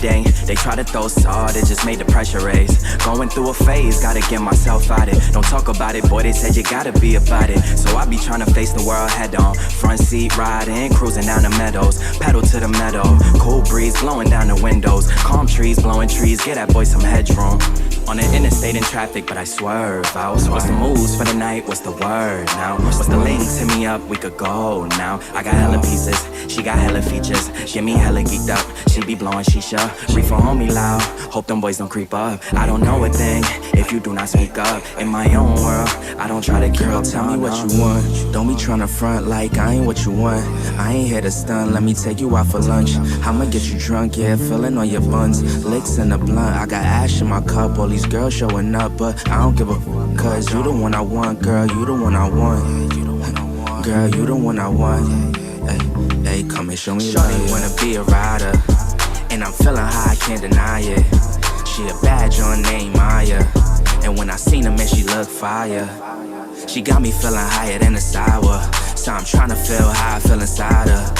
day. They try to throw salt, it just made the pressure raise. Going through a phase, gotta get myself out it. Don't talk about it, boy, they said you gotta be about it. So I be trying to face the world head on. Front seat riding, cruising down the meadows. Pedal to the meadow, cool breeze blowing down the windows. Calm trees, blowing trees, get that boy some headroom. On the interstate in traffic, but I swerve out. What's the moves for the night? What's the word now? What's the links? Hit me up, we could go now. I got hella pieces, she got hella features. Get me hella geeked up, she be blowing shisha. Reefer on me loud, hope them boys don't creep up. I don't know a thing if you do not speak up. In my own world, I don't try to keep up. Tell me what you want, don't be tryna front like I ain't what you want. I ain't here to stun, let me take you out for lunch. I'ma get you drunk, yeah, feeling on your buns. Licks in the blunt, I got ash in my cup. All these girls showing up, but I don't give a fuck. Cause you the one I want, girl, you the one I want. Girl, you the one I want. Hey, come and show me love. Shorty wanna be a rider, and I'm feeling high, I can't deny it. She a bad joint named Maya, and when I seen her, man, she look fire. She got me feeling higher than a sour, so I'm tryna feel how I feel inside her.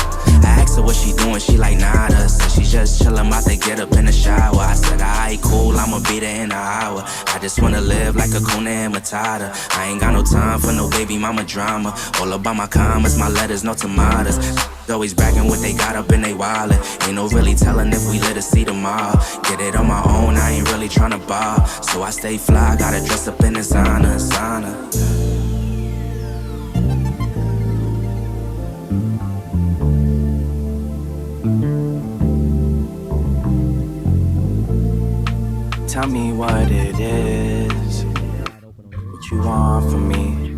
I asked her what she doing, she like nada. Said she just chillin', about to get up in the shower. I said, alright, cool, I'ma be there in an hour. I just wanna live like a Kuna and Matata. I ain't got no time for no baby mama drama. All about my comments, my letters, no tomatoes. Always bragging what they got up in they wallet. Ain't no really telling if we let us see tomorrow. Get it on my own, I ain't really tryna bar. So I stay fly, gotta dress up in designer. Tell me what it is, what you want from me,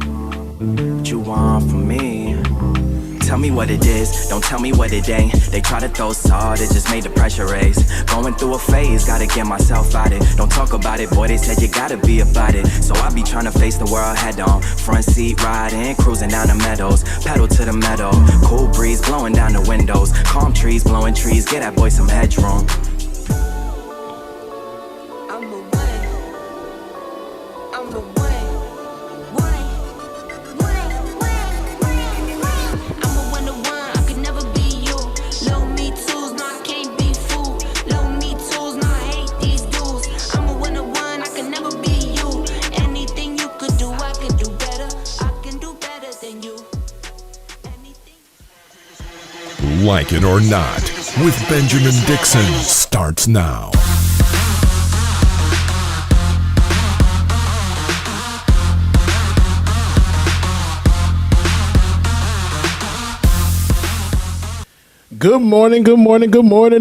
what you want from me. Tell me what it is, don't tell me what it ain't. They try to throw salt, it just made the pressure raise. Going through a phase, gotta get myself out it. Don't talk about it, boy, they said you gotta be about it. So I be trying to face the world head on. Front seat riding, cruising down the meadows. Pedal to the meadow, cool breeze blowing down the windows. Calm trees, blowing trees, get that boy some headroom. Like It or Not with Benjamin Dixon starts now. Good morning,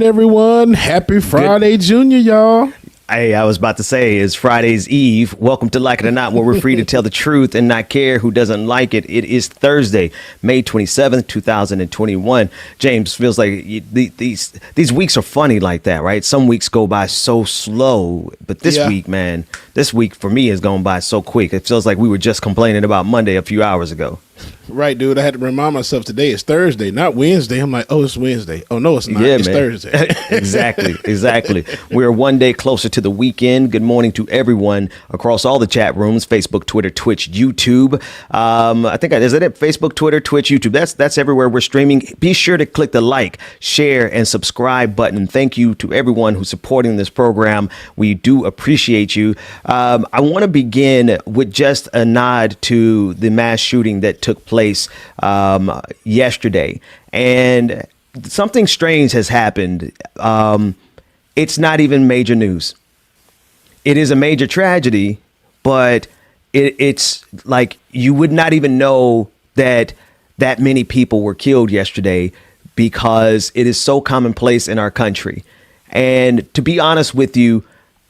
everyone. Happy Friday, Junior, y'all. Hey, I was about to say, it's Friday's Eve. Welcome to Like It or Not, where we're free to tell the truth and not care who doesn't like it. It is Thursday, May 27th, 2021. James, feels like these weeks are funny like that, right? Some weeks go by so slow, but this week, man, this week for me has gone by so quick. It feels like we were just complaining about Monday a few hours ago. Right, dude. I had to remind myself today it's Thursday, not Wednesday. I'm like, oh, it's Wednesday. Oh, no, it's not. Yeah, it's man. Thursday. Exactly. We're one day closer to the weekend. Good morning to everyone across all the chat rooms, Facebook, Twitter, Twitch, YouTube. I think, is it Facebook, Twitter, Twitch, YouTube? That's everywhere we're streaming. Be sure to click the like, share, and subscribe button. And thank you to everyone who's supporting this program. We do appreciate you. I want to begin with just a nod to the mass shooting that took place yesterday, and something strange has happened. It's not even major news. It is a major tragedy, but it's like you would not even know that many people were killed yesterday because it is so commonplace in our country. And to be honest with you,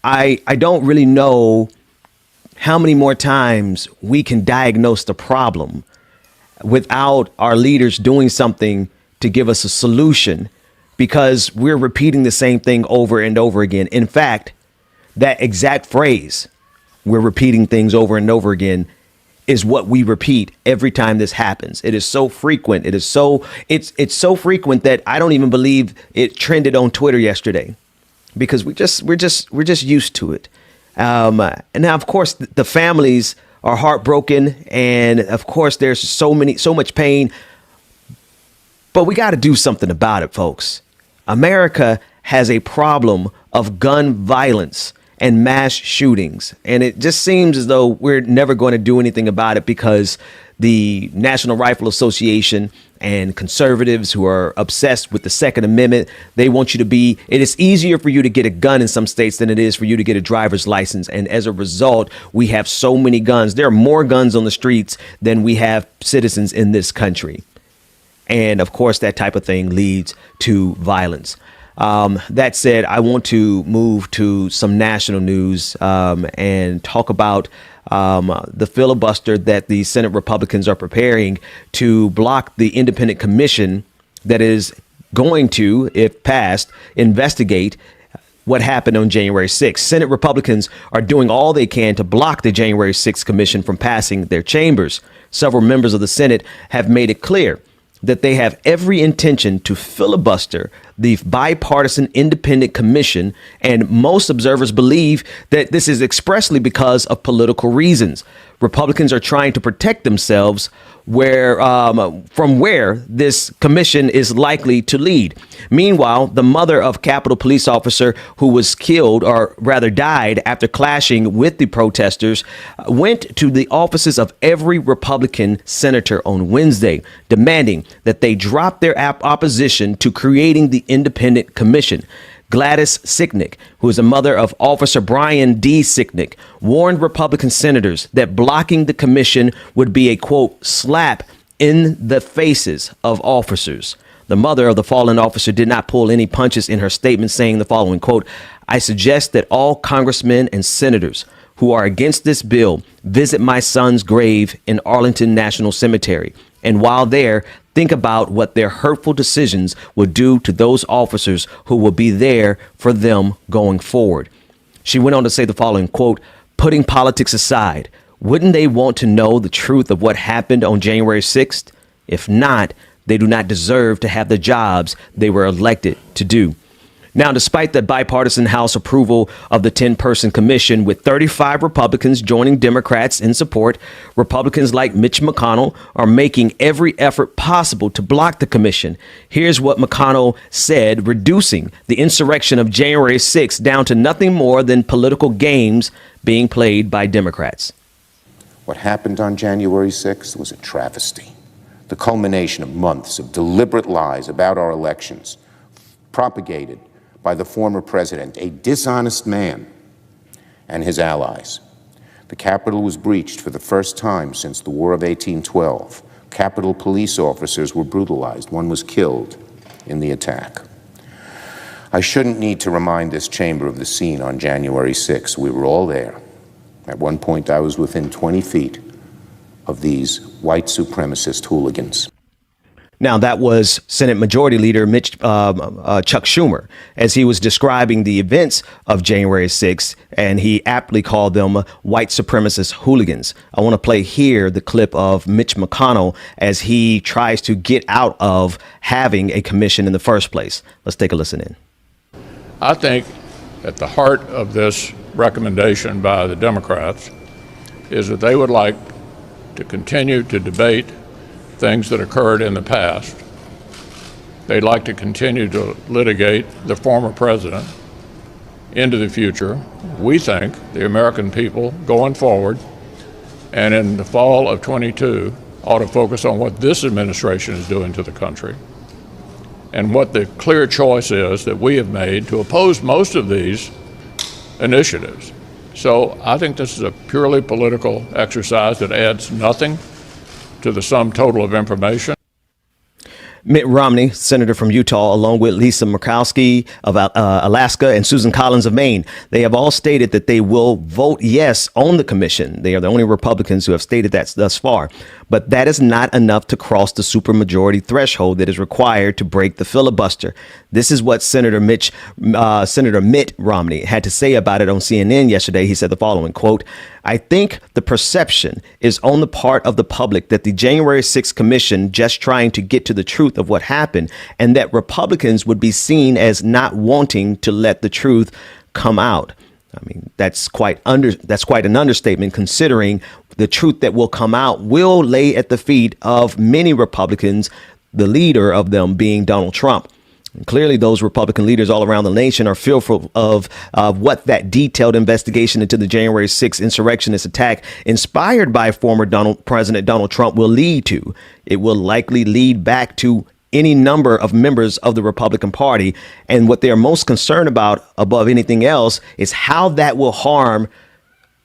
I don't really know how many more times we can diagnose the problem without our leaders doing something to give us a solution, because we're repeating the same thing over and over again. In fact, that exact phrase, we're repeating things over and over again, is what we repeat every time this happens. It is so frequent. It's so frequent that I don't even believe it trended on Twitter yesterday, because we're just used to it. And now, of course, the families are heartbroken, and of course there's so much pain, but we got to do something about it, folks. America has a problem of gun violence and mass shootings. And it just seems as though we're never going to do anything about it because the National Rifle Association and conservatives who are obsessed with the Second Amendment, they want you to be, it is easier for you to get a gun in some states than it is for you to get a driver's license. And as a result, we have so many guns. There are more guns on the streets than we have citizens in this country. And of course, that type of thing leads to violence. That said, I want to move to some national news and talk about the filibuster that the Senate Republicans are preparing to block the independent commission that is going to, if passed, investigate what happened on January 6th. Senate Republicans are doing all they can to block the January 6th commission from passing their chambers. Several members of the Senate have made it clear that they have every intention to filibuster the bipartisan independent commission, and most observers believe that this is expressly because of political reasons. Republicans are trying to protect themselves from where this commission is likely to lead. Meanwhile, the mother of Capitol Police officer who was killed, or rather died after clashing with the protesters, went to the offices of every Republican senator on Wednesday, demanding that they drop their opposition to creating the independent commission. Gladys Sicknick, who is the mother of Officer Brian D. Sicknick, warned Republican senators that blocking the commission would be a, quote, slap in the faces of officers. The mother of the fallen officer did not pull any punches in her statement, saying the following, quote, I suggest that all congressmen and senators who are against this bill visit my son's grave in Arlington National Cemetery. And while there, think about what their hurtful decisions will do to those officers who will be there for them going forward. She went on to say the following, quote, putting politics aside, wouldn't they want to know the truth of what happened on January 6th? If not, they do not deserve to have the jobs they were elected to do. Now, despite the bipartisan House approval of the 10-person commission, with 35 Republicans joining Democrats in support, Republicans like Mitch McConnell are making every effort possible to block the commission. Here's what McConnell said, reducing the insurrection of January 6th down to nothing more than political games being played by Democrats. What happened on January 6th was a travesty, the culmination of months of deliberate lies about our elections, propagated by the former president, a dishonest man, and his allies. The Capitol was breached for the first time since the War of 1812. Capitol police officers were brutalized. One was killed in the attack. I shouldn't need to remind this chamber of the scene on January 6th. We were all there. At one point, I was within 20 feet of these white supremacist hooligans. Now, that was Senate Majority Leader Chuck Schumer, as he was describing the events of January 6th, and he aptly called them white supremacist hooligans. I want to play here the clip of Mitch McConnell as he tries to get out of having a commission in the first place. Let's take a listen in. I think at the heart of this recommendation by the Democrats is that they would like to continue to debate things that occurred in the past. They'd like to continue to litigate the former president into the future. We think the American people going forward and in the fall of 22 ought to focus on what this administration is doing to the country and what the clear choice is that we have made to oppose most of these initiatives. So I think this is a purely political exercise that adds nothing to the sum total of information. Mitt Romney, senator from Utah, along with Lisa Murkowski of Alaska and Susan Collins of Maine, they have all stated that they will vote yes on the commission. They are the only Republicans who have stated that thus far. But that is not enough to cross the supermajority threshold that is required to break the filibuster. This is what Senator Mitt Romney had to say about it on CNN yesterday. He said the following, quote, I think the perception is on the part of the public that the January 6th commission just trying to get to the truth of what happened, and that Republicans would be seen as not wanting to let the truth come out. I mean, that's quite an understatement, considering the truth that will come out will lay at the feet of many Republicans, the leader of them being Donald Trump. Clearly, those Republican leaders all around the nation are fearful of what that detailed investigation into the January 6th insurrectionist attack inspired by former President Donald Trump will lead to. It will likely lead back to any number of members of the Republican Party. And what they're most concerned about above anything else is how that will harm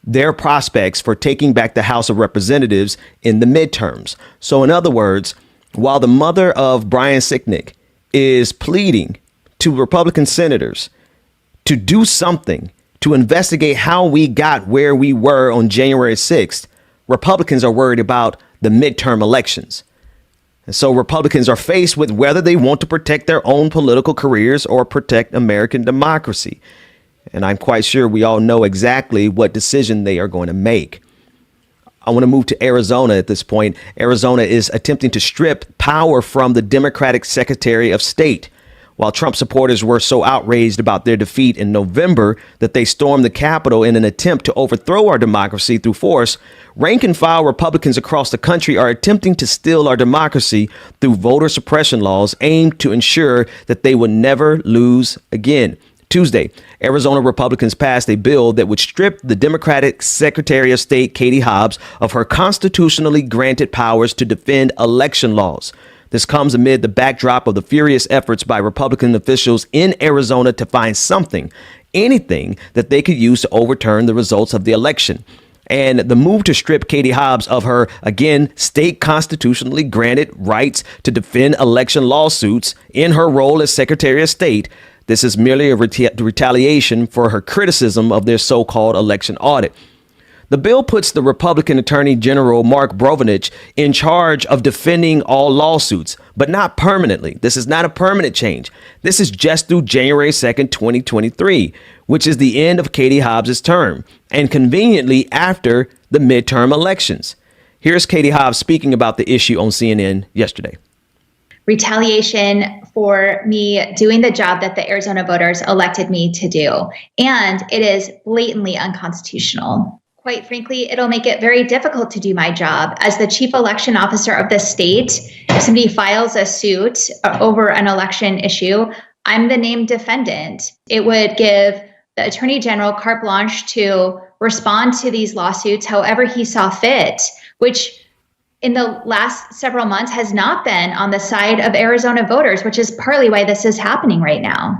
their prospects for taking back the House of Representatives in the midterms. So in other words, while the mother of Brian Sicknick is pleading to Republican senators to do something to investigate how we got where we were on January 6th, Republicans are worried about the midterm elections. And so Republicans are faced with whether they want to protect their own political careers or protect American democracy. And I'm quite sure we all know exactly what decision they are going to make. I want to move to Arizona at this point. Arizona is attempting to strip power from the Democratic Secretary of State. While Trump supporters were so outraged about their defeat in November that they stormed the Capitol in an attempt to overthrow our democracy through force, rank and file Republicans across the country are attempting to steal our democracy through voter suppression laws aimed to ensure that they will never lose again. Tuesday, Arizona Republicans passed a bill that would strip the Democratic Secretary of State, Katie Hobbs, of her constitutionally granted powers to defend election laws. This comes amid the backdrop of the furious efforts by Republican officials in Arizona to find something, anything that they could use to overturn the results of the election. And the move to strip Katie Hobbs of her, again, state constitutionally granted rights to defend election lawsuits in her role as Secretary of State. This is merely a retaliation for her criticism of their so-called election audit. The bill puts the Republican Attorney General Mark Brovanich in charge of defending all lawsuits, but not permanently. This is not a permanent change. This is just through January 2nd, 2023, which is the end of Katie Hobbs' term, and conveniently after the midterm elections. Here's Katie Hobbs speaking about the issue on CNN yesterday. Retaliation for me doing the job that the Arizona voters elected me to do. And it is blatantly unconstitutional. Quite frankly, it'll make it very difficult to do my job. As the chief election officer of the state, if somebody files a suit over an election issue, I'm the named defendant. It would give the attorney general carte blanche to respond to these lawsuits however he saw fit, which in the last several months has not been on the side of Arizona voters, which is partly why this is happening right now.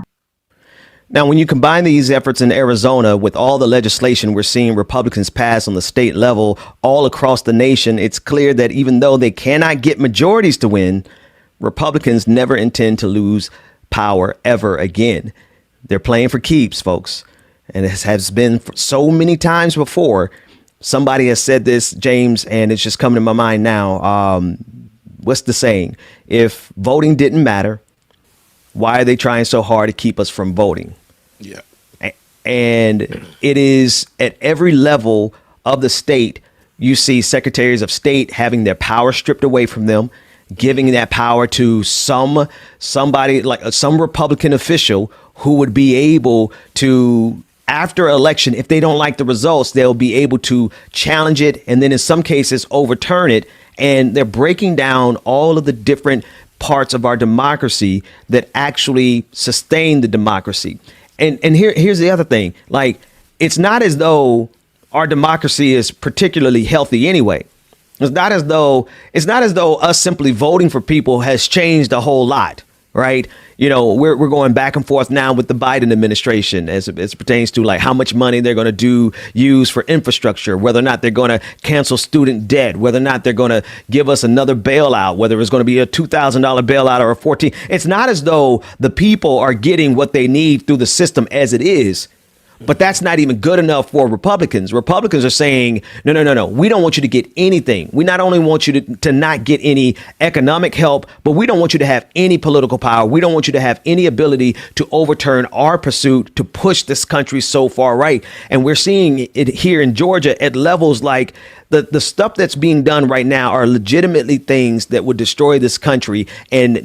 Now, when you combine these efforts in Arizona with all the legislation we're seeing Republicans pass on the state level all across the nation, it's clear that even though they cannot get majorities to win, Republicans never intend to lose power ever again. They're playing for keeps, folks. And it has been so many times before. Somebody has said this, James, and it's just coming to my mind now. What's the saying? If voting didn't matter, why are they trying so hard to keep us from voting? Yeah. And it is at every level of the state. You see secretaries of state having their power stripped away from them, giving that power to somebody like some Republican official who would be able to, after election, if they don't like the results, they'll be able to challenge it and then in some cases overturn it. And they're breaking down all of the different parts of our democracy that actually sustain the democracy. And here's the other thing. Like, it's not as though our democracy is particularly healthy anyway. It's not as though us simply voting for people has changed a whole lot. Right. You know, we're going back and forth now with the Biden administration as it pertains to like how much money they're going to use for infrastructure, whether or not they're going to cancel student debt, whether or not they're going to give us another bailout, whether it's going to be a $2,000 bailout or a $14,000. It's not as though the people are getting what they need through the system as it is. But that's not even good enough for Republicans. Republicans are saying, no. We don't want you to get anything. We not only want you to not get any economic help, but we don't want you to have any political power. We don't want you to have any ability to overturn our pursuit to push this country so far right. And we're seeing it here in Georgia at levels like the stuff that's being done right now are legitimately things that would destroy this country and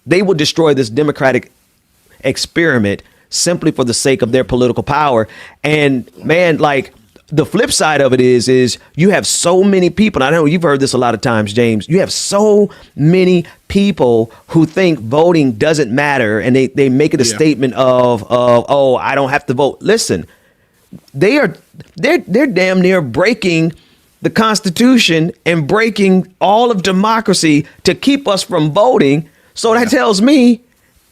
they would destroy this democratic experiment simply for the sake of their political power. And man, like the flip side of it is you have so many people. I know you've heard this a lot of times, James. You have so many people who think voting doesn't matter, and they make it a statement of oh, I don't have to vote. Listen, they're damn near breaking the Constitution and breaking all of democracy to keep us from voting. So that tells me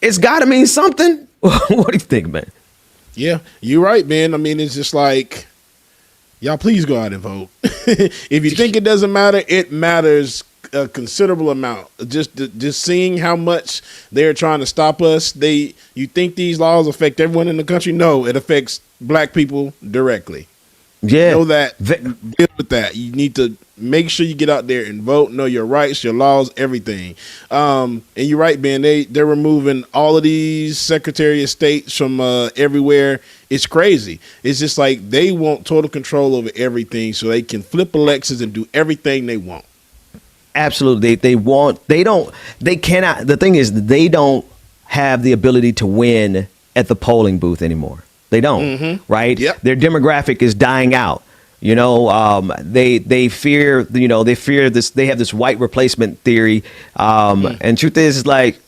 it's got to mean something. What do you think, man? Yeah, you're right, man. I mean, it's just like, y'all please go out and vote. If you think it doesn't matter, it matters a considerable amount. Just seeing how much they're trying to stop us. You think these laws affect everyone in the country? No, it affects black people directly. Yeah. Know that. Deal with that. You need to make sure you get out there and vote. Know your rights, your laws, everything. And you're right, Ben. They're removing all of these Secretary of States from everywhere. It's crazy. It's just like they want total control over everything, so they can flip elections and do everything they want. Absolutely. They cannot. The thing is, they don't have the ability to win at the polling booth anymore. They don't, right? Yep. Their demographic is dying out. You know, they fear this. They have this white replacement theory. And truth is, like,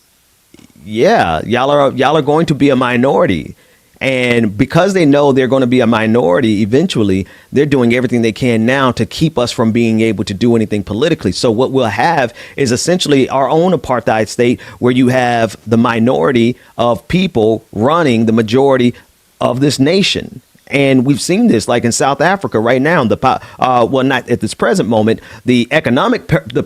yeah, y'all are going to be a minority. And because they know they're going to be a minority eventually, they're doing everything they can now to keep us from being able to do anything politically. So what we'll have is essentially our own apartheid state, where you have the minority of people running the majority of this nation. And we've seen this, like in South Africa right now. Well, not at this present moment. The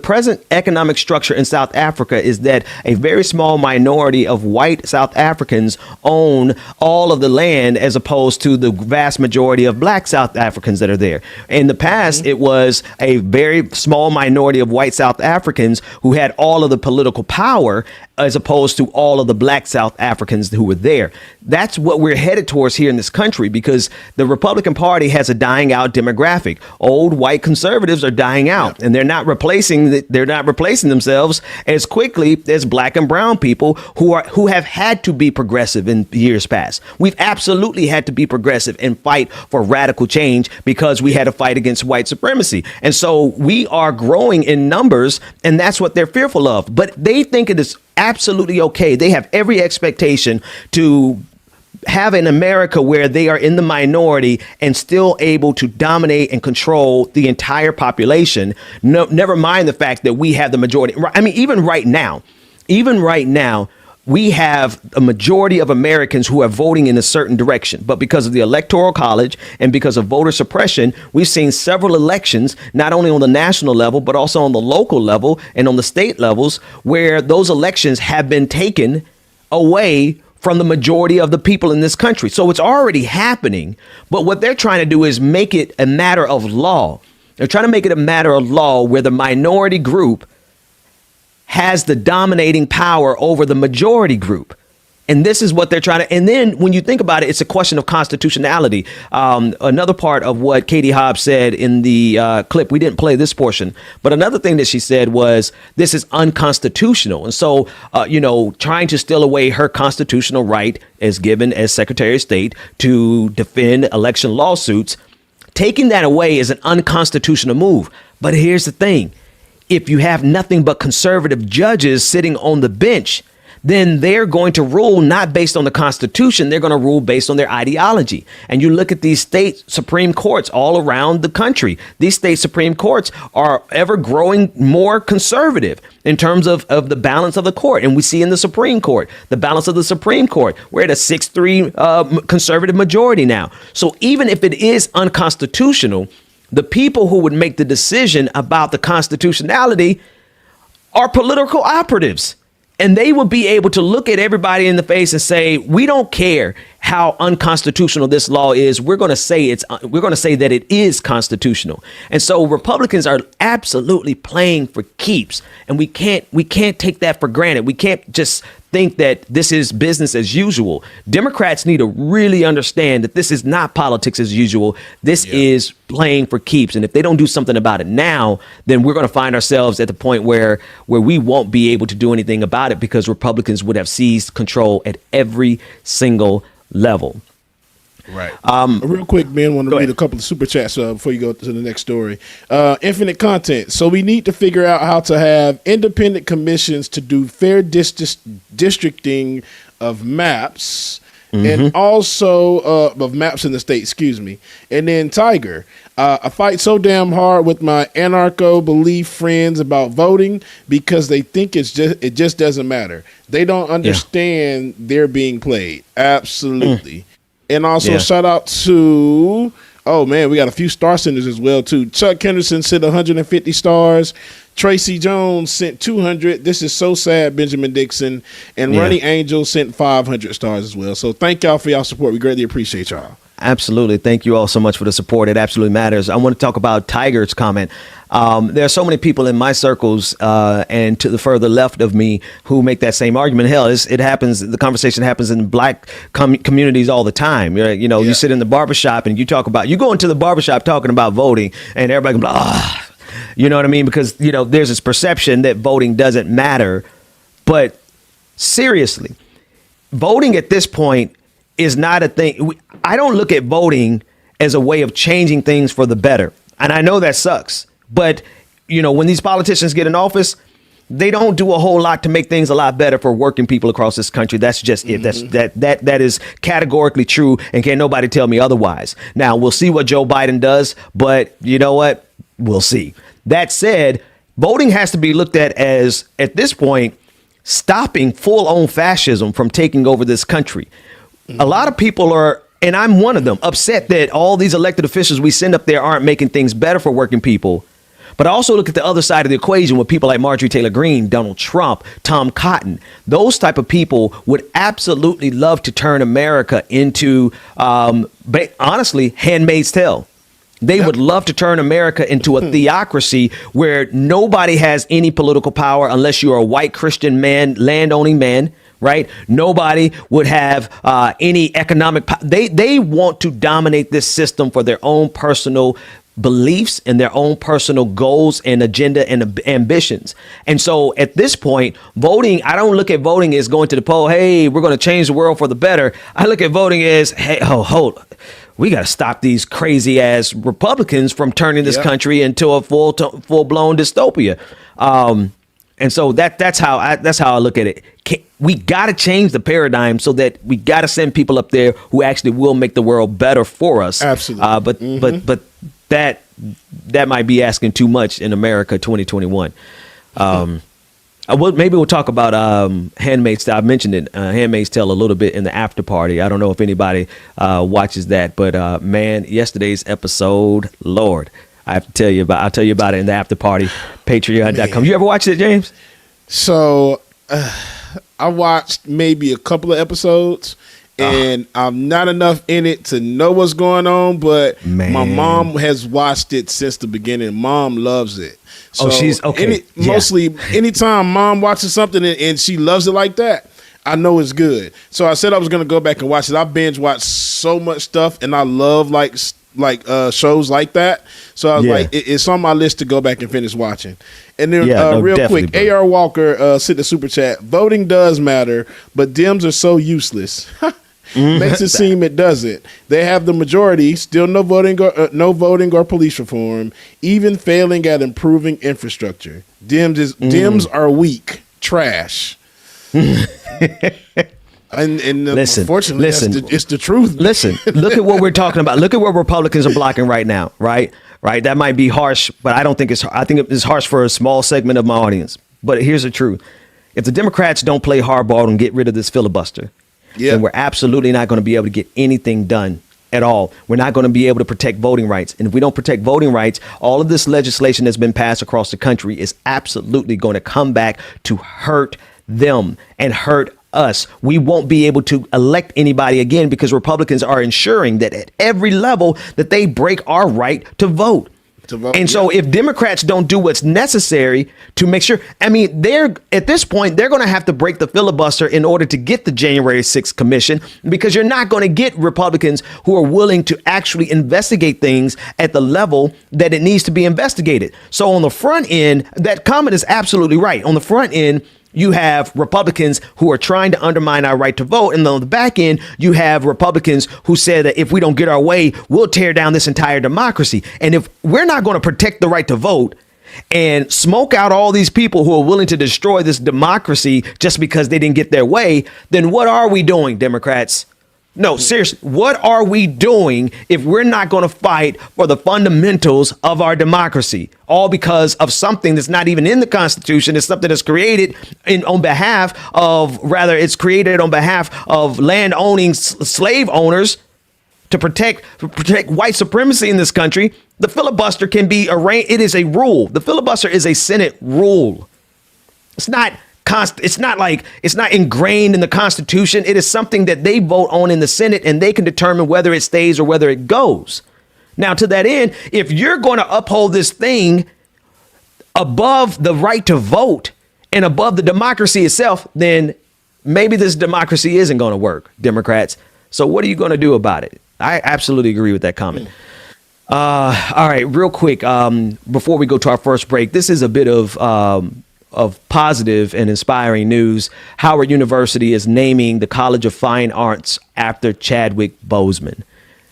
present economic structure in South Africa is that a very small minority of white South Africans own all of the land, as opposed to the vast majority of black South Africans that are there. In the past, it was a very small minority of white South Africans who had all of the political power, as opposed to all of the black South Africans who were there. That's what we're headed towards here in this country, because the Republican Party has a dying out demographic. Old white conservatives are dying out, and they're not replacing themselves as quickly as black and brown people who have had to be progressive in years past. We've absolutely had to be progressive and fight for radical change because we had to fight against white supremacy. And so we are growing in numbers, and that's what they're fearful of. But they think it is absolutely okay. They have every expectation to have an America where they are in the minority and still able to dominate and control the entire population. No, never mind the fact that we have the majority. I mean, even right now, we have a majority of Americans who are voting in a certain direction. But because of the Electoral College and because of voter suppression, we've seen several elections, not only on the national level, but also on the local level and on the state levels, where those elections have been taken away from the majority of the people in this country. So it's already happening. But what they're trying to do is make it a matter of law. They're trying to make it a matter of law where the minority group has the dominating power over the majority group. And this is what they're trying to. And then when you think about it, it's a question of constitutionality. Another part of what Katie Hobbs said in the clip, we didn't play this portion, but another thing that she said was this is unconstitutional. And so, trying to steal away her constitutional right as given as Secretary of State to defend election lawsuits, taking that away is an unconstitutional move. But here's the thing. If you have nothing but conservative judges sitting on the bench, then they're going to rule not based on the Constitution. They're going to rule based on their ideology. And you look at these state Supreme Courts all around the country. These state Supreme Courts are ever growing more conservative in terms of the balance of the court. And we see in the Supreme Court, the balance of the Supreme Court, we're at a 6-3 conservative majority now. So even if it is unconstitutional, the people who would make the decision about the constitutionality are political operatives. And they will be able to look at everybody in the face and say, we don't care how unconstitutional this law is. We're going to say that it is constitutional. And so Republicans are absolutely playing for keeps. And we can't take that for granted. We can't just think that this is business as usual. Democrats need to really understand that this is not politics as usual. This is playing for keeps. And if they don't do something about it now, then we're going to find ourselves at the point where we won't be able to do anything about it because Republicans would have seized control at every single level. Right. Real quick, Ben, want to read a couple of super chats before you go to the next story. Infinite content. So we need to figure out how to have independent commissions to do fair districting of maps. And also of maps in the state, excuse me. And then Tiger, I fight so damn hard with my anarcho belief friends about voting because they think it just doesn't matter. They don't understand they're being played. Absolutely. And also shout out to, oh man, we got a few star senders as well too. Chuck Henderson sent 150 stars. Tracy Jones sent 200. This is so sad, Benjamin Dixon. And Ronnie Angel sent 500 stars as well. So thank y'all for y'all support. We greatly appreciate y'all. Absolutely. Thank you all so much for the support. It absolutely matters. I want to talk about Tiger's comment. There are so many people in my circles and to the further left of me who make that same argument. Hell, it happens. The conversation happens in black communities all the time. You sit in the barbershop and you go into the barbershop talking about voting and everybody can be like, you know what I mean? Because, there's this perception that voting doesn't matter. But seriously, voting at this point is not a thing. I don't look at voting as a way of changing things for the better. And I know that sucks. But, when these politicians get in office, they don't do a whole lot to make things a lot better for working people across this country. That's just it. That is categorically true. And can't nobody tell me otherwise. Now, we'll see what Joe Biden does. But you know what? We'll see. That said, voting has to be looked at as, at this point, stopping full-on fascism from taking over this country. A lot of people are, and I'm one of them, upset that all these elected officials we send up there aren't making things better for working people. But I also look at the other side of the equation with people like Marjorie Taylor Greene, Donald Trump, Tom Cotton. Those type of people would absolutely love to turn America into, honestly, Handmaid's Tale. They would love to turn America into a theocracy where nobody has any political power unless you're a white Christian man, land-owning man, right? Nobody would have any economic power. They want to dominate this system for their own personal beliefs and their own personal goals and agenda and ambitions. And so at this point, voting, I don't look at voting as going to the poll, hey, we're going to change the world for the better. I look at voting as, hey, hold. We got to stop these crazy ass Republicans from turning this country into a full blown dystopia. And so that's how I look at it. We got to change the paradigm so that we got to send people up there who actually will make the world better for us. Absolutely. But that might be asking too much in America 2021. Maybe we'll talk about Handmaid's Tale. I mentioned it, Handmaid's Tale, a little bit in the after party. I don't know if anybody watches that, but man, yesterday's episode, Lord, I'll tell you about it in the after party, patreon.com. You ever watched it, James? So I watched maybe a couple of episodes. And I'm not enough in it to know what's going on, but my mom has watched it since the beginning. Mom loves it. So she's okay. Mostly anytime mom watches something and she loves it like that, I know it's good. So I said I was going to go back and watch it. I binge watched so much stuff, and I love like shows like that. So I was like, it's on my list to go back and finish watching. And then real quick, bro. A.R. Walker sent the super chat. Voting does matter, but Dems are so useless. Makes it seem it doesn't. They have the majority, still no voting or police reform, even failing at improving infrastructure. Dems are weak, trash. And unfortunately, it's the truth. Listen, look at what we're talking about. Look at what Republicans are blocking right now, right? That might be harsh, but I think it's harsh for a small segment of my audience. But here's the truth. If the Democrats don't play hardball and get rid of this filibuster, then we're absolutely not going to be able to get anything done at all. We're not going to be able to protect voting rights. And if we don't protect voting rights, all of this legislation that's been passed across the country is absolutely going to come back to hurt them and hurt us. We won't be able to elect anybody again because Republicans are ensuring that at every level that they break our right to vote. So if Democrats don't do what's necessary to make sure, they're at this point, they're going to have to break the filibuster in order to get the January 6th commission, because you're not going to get Republicans who are willing to actually investigate things at the level that it needs to be investigated. So on the front end, that comment is absolutely right. On the front end, you have Republicans who are trying to undermine our right to vote. And on the back end, you have Republicans who said that if we don't get our way, we'll tear down this entire democracy. And if we're not going to protect the right to vote and smoke out all these people who are willing to destroy this democracy just because they didn't get their way, then what are we doing, Democrats? No, seriously, what are we doing if we're not going to fight for the fundamentals of our democracy? All because of something that's not even in the Constitution. It's something that's created on behalf of land owning slave owners to protect white supremacy in this country. The filibuster can be arranged. It is a rule. The filibuster is a Senate rule. It's not ingrained in the Constitution. It is something that they vote on in the Senate, and they can determine whether it stays or whether it goes. Now, to that end, if you're going to uphold this thing above the right to vote and above the democracy itself, then maybe this democracy isn't going to work, Democrats. So what are you going to do about it? I absolutely agree with that comment. All right, real quick, before we go to our first break, this is a bit of positive and inspiring news. Howard University is naming the College of Fine Arts after Chadwick Boseman.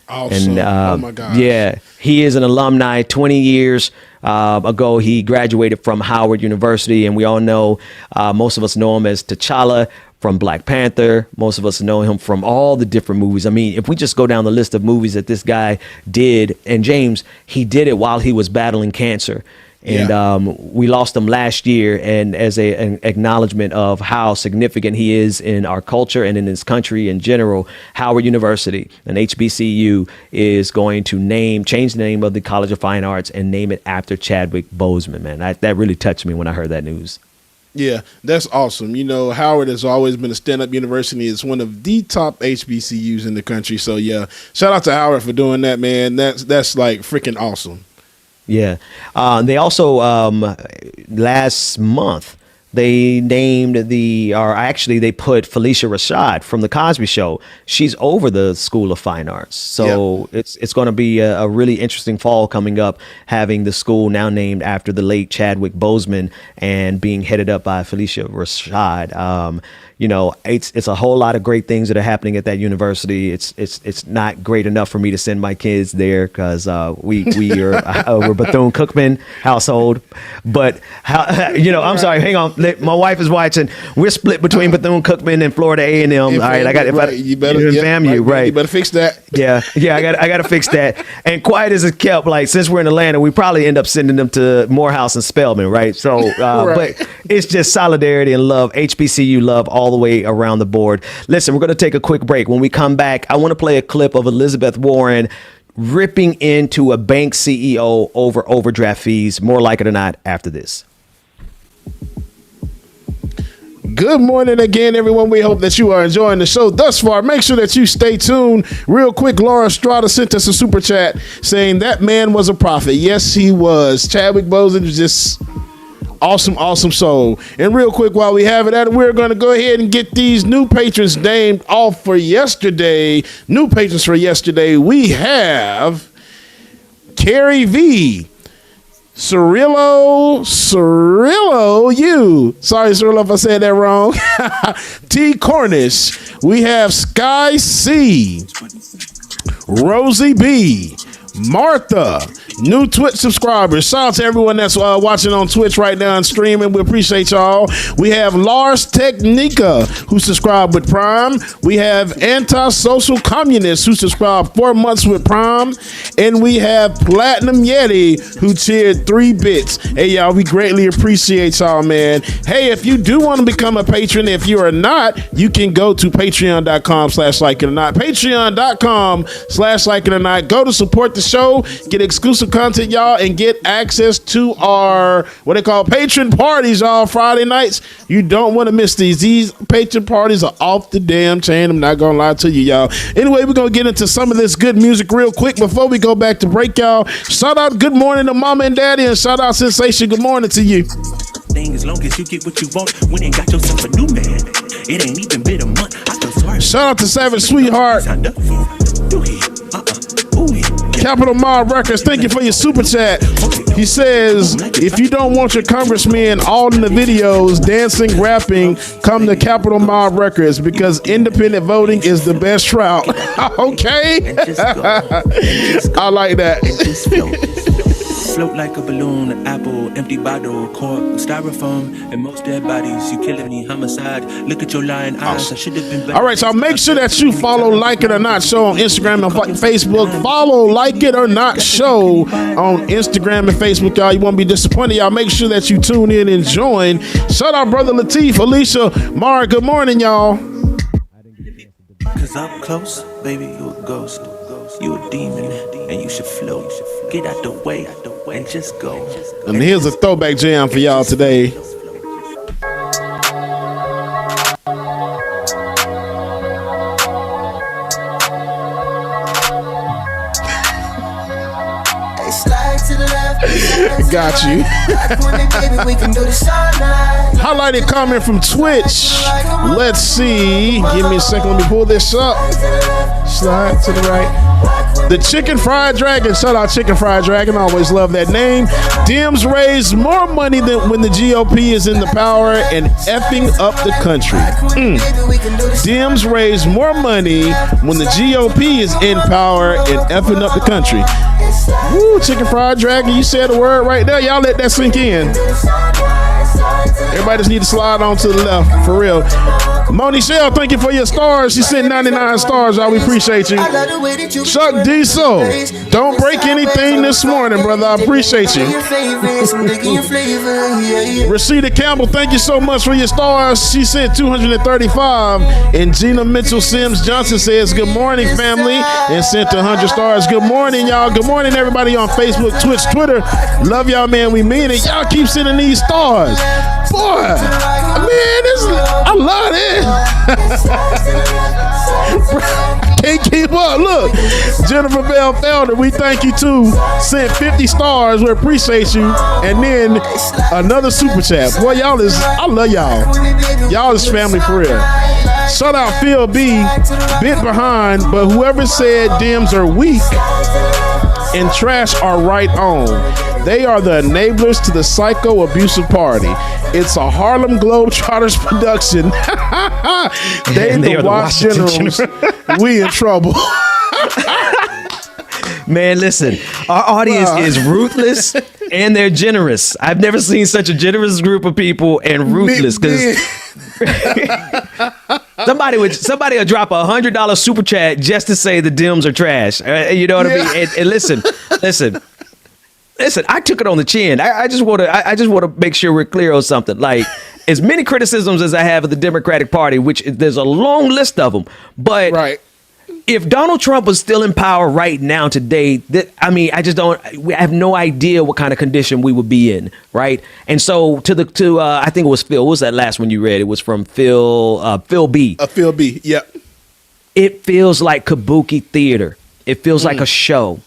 Awesome. And, oh my God. Yeah, he is an alumni. 20 years ago, he graduated from Howard University, and we all know, most of us know him as T'Challa from Black Panther. Most of us know him from all the different movies. I mean, if we just go down the list of movies that this guy did, and James, he did it while he was battling cancer. And we lost him last year, and as an acknowledgement of how significant he is in our culture and in this country in general, Howard University, an HBCU, is going to change the name of the College of Fine Arts and name it after Chadwick Boseman. Man, that really touched me when I heard that news. Yeah, that's awesome. You know, Howard has always been a stand-up university. It's one of the top HBCUs in the country. So, yeah, shout out to Howard for doing that, man. That's like freaking awesome. Yeah. They also, last month, they named they put Felicia Rashad from The Cosby Show. She's over the School of Fine Arts. So it's going to be a really interesting fall coming up, having the school now named after the late Chadwick Boseman and being headed up by Felicia Rashad. You know, it's a whole lot of great things that are happening at that university. It's not great enough for me to send my kids there because we're Bethune-Cookman household. But I'm sorry. Hang on. My wife is watching. We're split between Bethune-Cookman and Florida A&M. All right, you better fix that. Yeah. I got to fix that. And quiet as it kept, like since we're in Atlanta, we probably end up sending them to Morehouse and Spelman, right? So, right. But it's just solidarity and love, HBCU love all the way around the board. Listen, we're going to take a quick break. When we come back, I want to play a clip of Elizabeth Warren ripping into a bank CEO over overdraft fees. More like it or not after this. Good morning again, everyone. We hope that you are enjoying the show thus far. Make sure that you stay tuned. Real quick, Laura Strada sent us a super chat saying that man was a prophet. Yes, he was. Chadwick Boseman was just awesome soul. And real quick, while we have it at it, we're going to go ahead and get these new patrons named off for yesterday. New patrons for yesterday. We have Carrie V. Cirillo, you. Sorry, Cirillo, if I said that wrong. T. Cornish. We have Sky C. Rosie B. Martha. New Twitch subscribers. Shout out to everyone that's watching on Twitch right now and streaming. We appreciate y'all. We have Lars Technica, who subscribed with Prime. We have Antisocial Communist, who subscribed 4 months with Prime. And we have Platinum Yeti, who cheered 3 bits. Hey, y'all, we greatly appreciate y'all, man. Hey, if you do want to become a patron, if you are not, you can go to patreon.com/likeitOrNot. Patreon.com/likeitOrNot. Go to support the show, get exclusive content, y'all, and get access to our what they call patron parties, y'all, Friday nights. You don't want to miss these. These patron parties are off the damn chain. I'm not gonna lie to you, y'all. Anyway, we're gonna get into some of this good music real quick before we go back to break, y'all. Shout out good morning to Mama and Daddy, and shout out Sensation. Good morning to you. As long as you get what you want, when you got yourself a new man, it ain't even been a month. I feel sorry. Shout out to Savage Sweetheart. Capital Mob Records, thank you for your super chat. He says, if you don't want your congressmen all in the videos dancing, rapping, come to Capitol Mob Records because independent voting is the best route. Okay. I like that. Float like a balloon, an apple, empty bottle, cork, styrofoam, and most dead bodies. You killing me, homicide. Look at your lying eyes. I should have been better. All right, so make sure that you follow Like It or Not Show on Instagram and Facebook. Follow Like It or Not Show on Instagram and Facebook, y'all. You won't be disappointed, y'all. Make sure that you tune in and join. Shout out, brother Latif, Alicia, Mara. Good morning, y'all. Cause up close, baby, you a ghost. You a demon, and you should float. Get out the way, and just go. And here's a throwback jam for y'all today. Got you. Highlighted comment from Twitch. Let's see. Give me a second. Let me pull this up. Slide to the right. The Chicken Fried Dragon. Shout out Chicken Fried Dragon. I always love that name. Dems raise more money than when the GOP is in the power and effing up the country. Dems raise more money when the GOP is in power and effing up the country. Woo, Chicken Fried Dragon. You said the word right there. Y'all let that sink in. Everybody just need to slide on to the left, for real. Moni Shell, thank you for your stars. She sent 99 stars, y'all. We appreciate you. Chuck Diesel, don't break anything this morning, brother. I appreciate you. Rashida Campbell, thank you so much for your stars. She sent 235. And Gina Mitchell Sims Johnson says, good morning, family, and sent 100 stars. Good morning, y'all. Good morning, everybody on Facebook, Twitch, Twitter. Love y'all, man. We mean it. Y'all keep sending these stars. Boy, man, I love this. Can't keep up. Look, Jennifer Bell Felder, we thank you too. Sent 50 stars. We appreciate you. And then another super chat. Boy, y'all is, I love y'all. Y'all is family for real. Shout out Phil B. Bit behind, but whoever said Dems are weak and trash are right on. They are the enablers to the psycho abusive party. It's a Harlem Globetrotters production. They the Wash Generals. We in trouble. Man, listen, our audience is ruthless and they're generous. I've never seen such a generous group of people and ruthless because somebody will drop $100 super chat just to say the Dems are trash. You know what I mean? And listen. I took it on the chin. I just want to make sure we're clear on something. Like, as many criticisms as I have of the Democratic Party, which there's a long list of them, but right. If Donald Trump was still in power right now today, I have no idea what kind of condition we would be in, right? And so I think it was Phil. What was that last one you read? It was from Phil B. Phil B. Yep. It feels like kabuki theater. It feels like a show.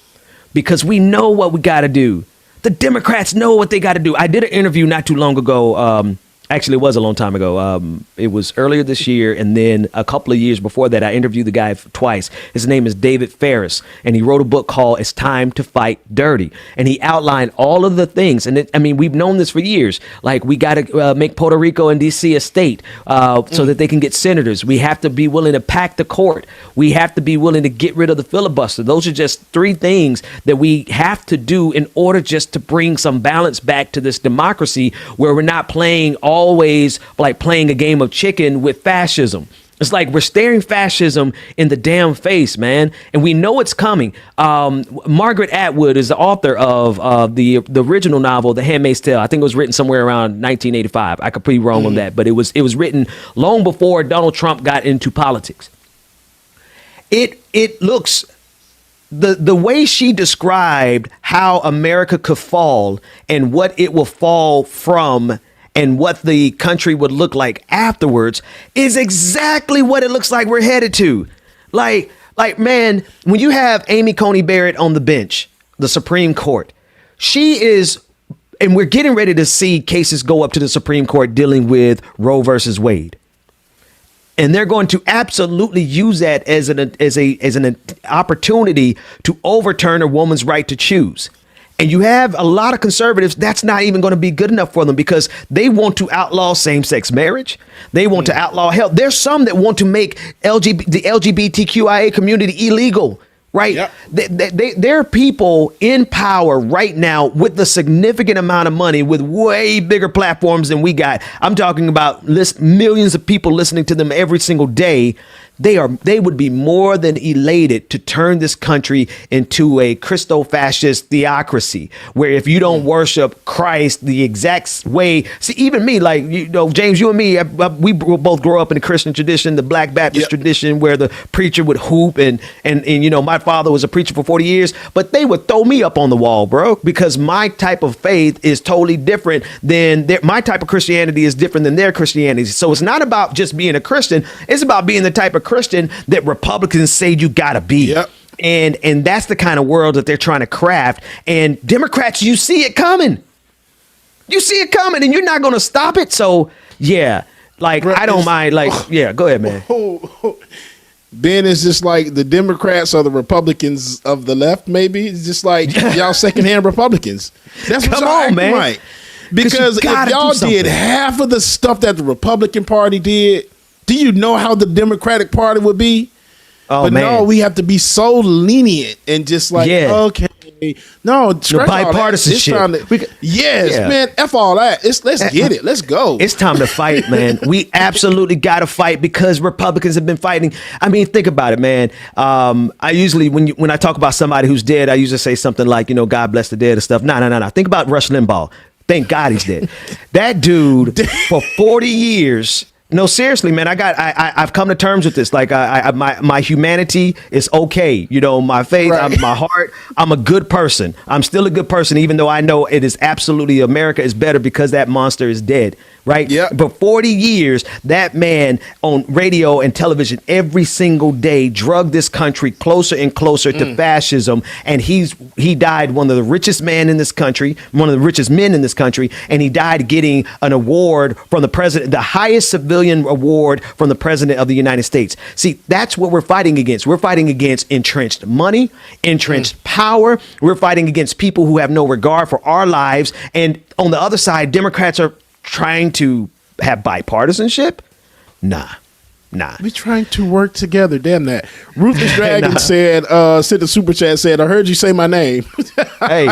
Because we know what we got to do. The Democrats know what they got to do. I did an interview not too long ago. Actually, it was a long time ago. It was earlier this year. And then a couple of years before that, I interviewed the guy twice. His name is David Ferris. And he wrote a book called It's Time to Fight Dirty. And he outlined all of the things. And we've known this for years. Like, we got to make Puerto Rico and D.C. a state so that they can get senators. We have to be willing to pack the court. We have to be willing to get rid of the filibuster. Those are just three things that we have to do in order just to bring some balance back to this democracy where we're not playing always like playing a game of chicken with fascism. It's like we're staring fascism in the damn face, man. And we know it's coming. Margaret Atwood is the author of the original novel, The Handmaid's Tale. I think it was written somewhere around 1985. I could be wrong on that, but it was written long before Donald Trump got into politics. It looks the way she described how America could fall and what it will fall from and what the country would look like afterwards is exactly what it looks like we're headed to. Like, man, when you have Amy Coney Barrett on the bench, the Supreme Court, she is, and we're getting ready to see cases go up to the Supreme Court dealing with Roe versus Wade. And they're going to absolutely use that as an opportunity to overturn a woman's right to choose. And you have a lot of conservatives, that's not even going to be good enough for them because they want to outlaw same-sex marriage. They want to outlaw health. There's some that want to make the LGBTQIA community illegal, right? Yep. There are people in power right now with a significant amount of money with way bigger platforms than we got. I'm talking about millions of people listening to them every single day. They would be more than elated to turn this country into a Christo-fascist theocracy, where if you don't worship Christ the exact way, see, even me, like, James, you and me, we both grew up in the Christian tradition, the Black Baptist tradition, where the preacher would hoop, and my father was a preacher for 40 years, but they would throw me up on the wall, bro, because my type of faith is totally different than my type of Christianity is different than their Christianity. So it's not about just being a Christian; it's about being the type of Christian that Republicans say you gotta be. Yep. And that's the kind of world that they're trying to craft. And Democrats, you see it coming. You see it coming, and you're not gonna stop it. So yeah, like, I don't mind. Like, yeah, go ahead, man. Ben is just like the Democrats or the Republicans of the left. Maybe it's just like y'all secondhand Republicans. That's what Come y'all on, acting man. like. Because if y'all did half of the stuff that the Republican Party did, do you know how the Democratic Party would be? Oh, but man. no, we have to be so lenient and just like, okay, no, The bipartisanship. Yes, Yeah. man, F all that. Let's get it. Let's go. It's time to fight, man. We absolutely got to fight because Republicans have been fighting. I mean, think about it, man. I usually, when I talk about somebody who's dead, I usually say something like, God bless the dead and stuff. No. Think about Rush Limbaugh. Thank God he's dead. That dude for 40 years. No, seriously, man. I've come to terms with this. Like, my humanity is okay. My faith, Right. my heart. I'm a good person. I'm still a good person, even though I know it is absolutely America is better because that monster is dead. Right. Yep. But 40 years, that man on radio and television every single day drugged this country closer and closer to fascism. And he died one of the richest men in this country, one of the richest men in this country. And he died getting an award from the president, the highest civilian award from the president of the United States. See, that's what we're fighting against. We're fighting against entrenched money, entrenched power. We're fighting against people who have no regard for our lives. And on the other side, Democrats are trying to have bipartisanship? Nah. We're trying to work together. Damn that. Ruthless Dragon said, sent a super chat, said, I heard you say my name. Hey,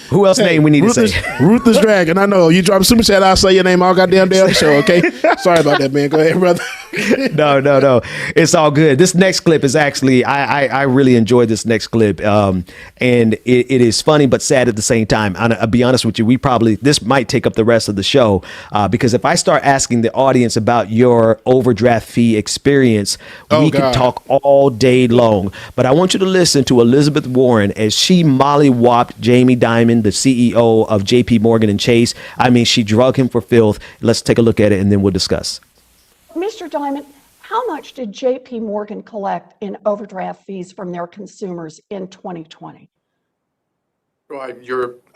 who else name we need to say? Ruthless Dragon. I know. You drop a super chat, I'll say your name all goddamn day on the show, okay? Sorry about that, man. Go ahead, brother. No. It's all good. This next clip is actually, I really enjoyed this next clip. And it is funny but sad at the same time. I'll be honest with you, this might take up the rest of the show because if I start asking the audience about your overdraft fee experience, we could talk all day long. But I want you to listen to Elizabeth Warren as she mollywopped Jamie Dimon, the CEO of JP Morgan and Chase. I mean, she drug him for filth. Let's take a look at it and then we'll discuss. Mr. Dimon, how much did JP Morgan collect in overdraft fees from their consumers in 2020? Well, I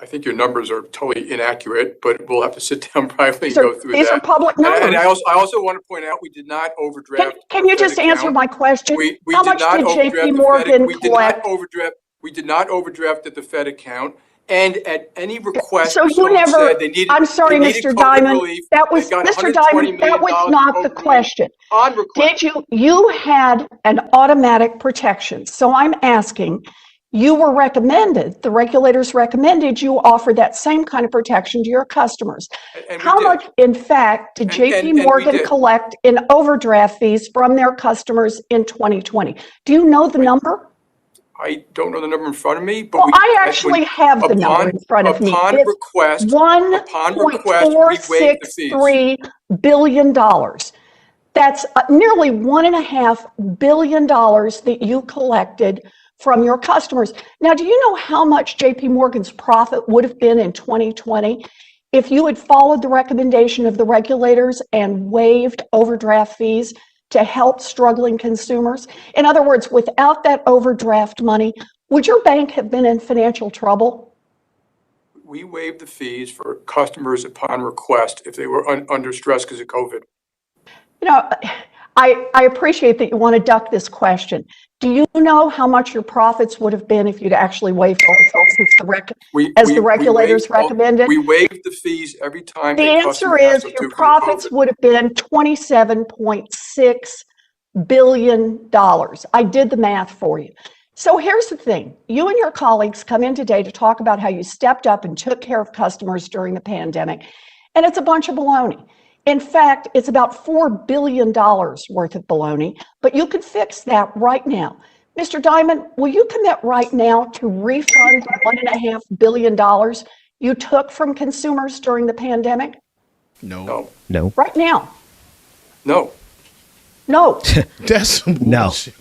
think your numbers are totally inaccurate, but we'll have to sit down privately and These are- go through these that. are public numbers. And I also want to point out we did not overdraft. Can you just answer my question? How much did JP Morgan collect? We did not overdraft at the Fed account. And at any request, So you someone never, said they needed, I'm sorry, they needed Mr. COVID Dimon, relief. that was, They got Mr. $120 Dimon, that was million not the COVID question. on request. Did you had an automatic protection. So I'm asking, you were recommended, the regulators recommended you offer that same kind of protection to your customers. And we How did. much, in fact, did And JP we Morgan did. collect in overdraft fees from their customers in 2020? Do you know the number? I don't know the number in front of me, but Well, I actually have the number in front of me. Upon It's request, we waived the fees. $1.463 billion. That's nearly $1.5 billion that you collected from your customers. Now, do you know how much JP Morgan's profit would have been in 2020 if you had followed the recommendation of the regulators and waived overdraft fees to help struggling consumers? In other words, without that overdraft money, would your bank have been in financial trouble? We waived the fees for customers upon request if they were under stress because of COVID. You know, I appreciate that you want to duck this question. Do you know how much your profits would have been if you'd actually waived all the fees as the regulators recommended? We waived the fees every time The a answer customer is asked us your to profits would have been $27.6 billion. I did the math for you. So here's the thing. You and your colleagues come in today to talk about how you stepped up and took care of customers during the pandemic, and it's a bunch of baloney. In fact, it's about $4 billion worth of baloney, but you could fix that right now. Mr. Diamond, will you commit right now to refund the $1.5 billion you took from consumers during the pandemic? No. Right now. No. That's some bullshit.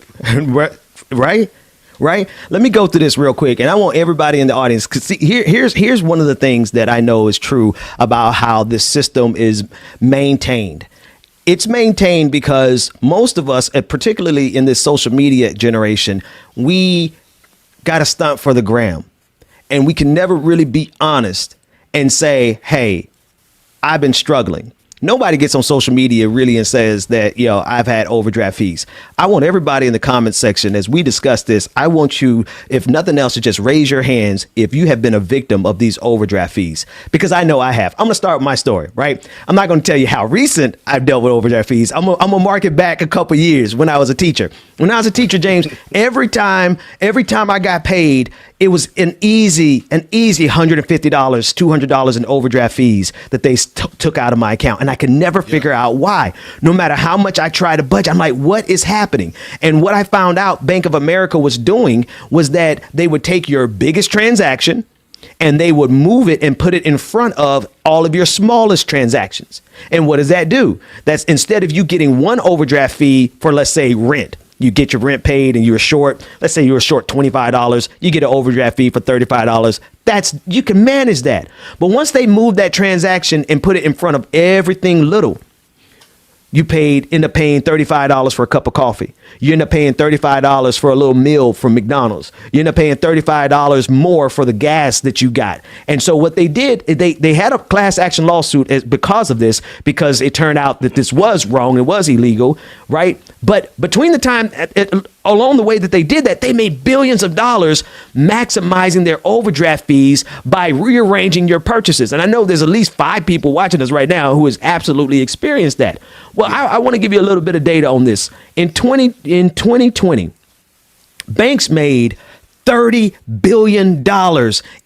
Right? Let me go through this real quick, and I want everybody in the audience, because see, here's one of the things that I know is true about how this system is maintained. It's maintained because most of us, particularly in this social media generation, we got a stunt for the gram, and we can never really be honest and say, hey, I've been struggling. Nobody gets on social media really and says that, I've had overdraft fees. I want everybody in the comments section, as we discuss this, I want you, if nothing else, to just raise your hands if you have been a victim of these overdraft fees, because I know I have. I'm going to start with my story, right? I'm not going to tell you how recent I've dealt with overdraft fees. I'm going to mark it back a couple years when I was a teacher. When I was a teacher, James, every time I got paid, it was an easy $150, $200 in overdraft fees that they took out of my account. And I could never figure out why. No matter how much I try to budget, I'm like, what is happening? And what I found out Bank of America was doing was that they would take your biggest transaction and they would move it and put it in front of all of your smallest transactions. And what does that do? That's instead of you getting one overdraft fee for, let's say, rent. You get your rent paid and you're short. Let's say you were short $25. You get an overdraft fee for $35. You can manage that. But once they move that transaction and put it in front of everything little, you end up paying $35 for a cup of coffee. You end up paying $35 for a little meal from McDonald's. You end up paying $35 more for the gas that you got. And so what they did, they had a class action lawsuit because of this, because it turned out that this was wrong. It was illegal, right? But between the time, along the way that they did that, they made billions of dollars maximizing their overdraft fees by rearranging your purchases. And I know there's at least 5 people watching us right now who has absolutely experienced that. Well, I want to give you a little bit of data on this. In 2020, banks made $30 billion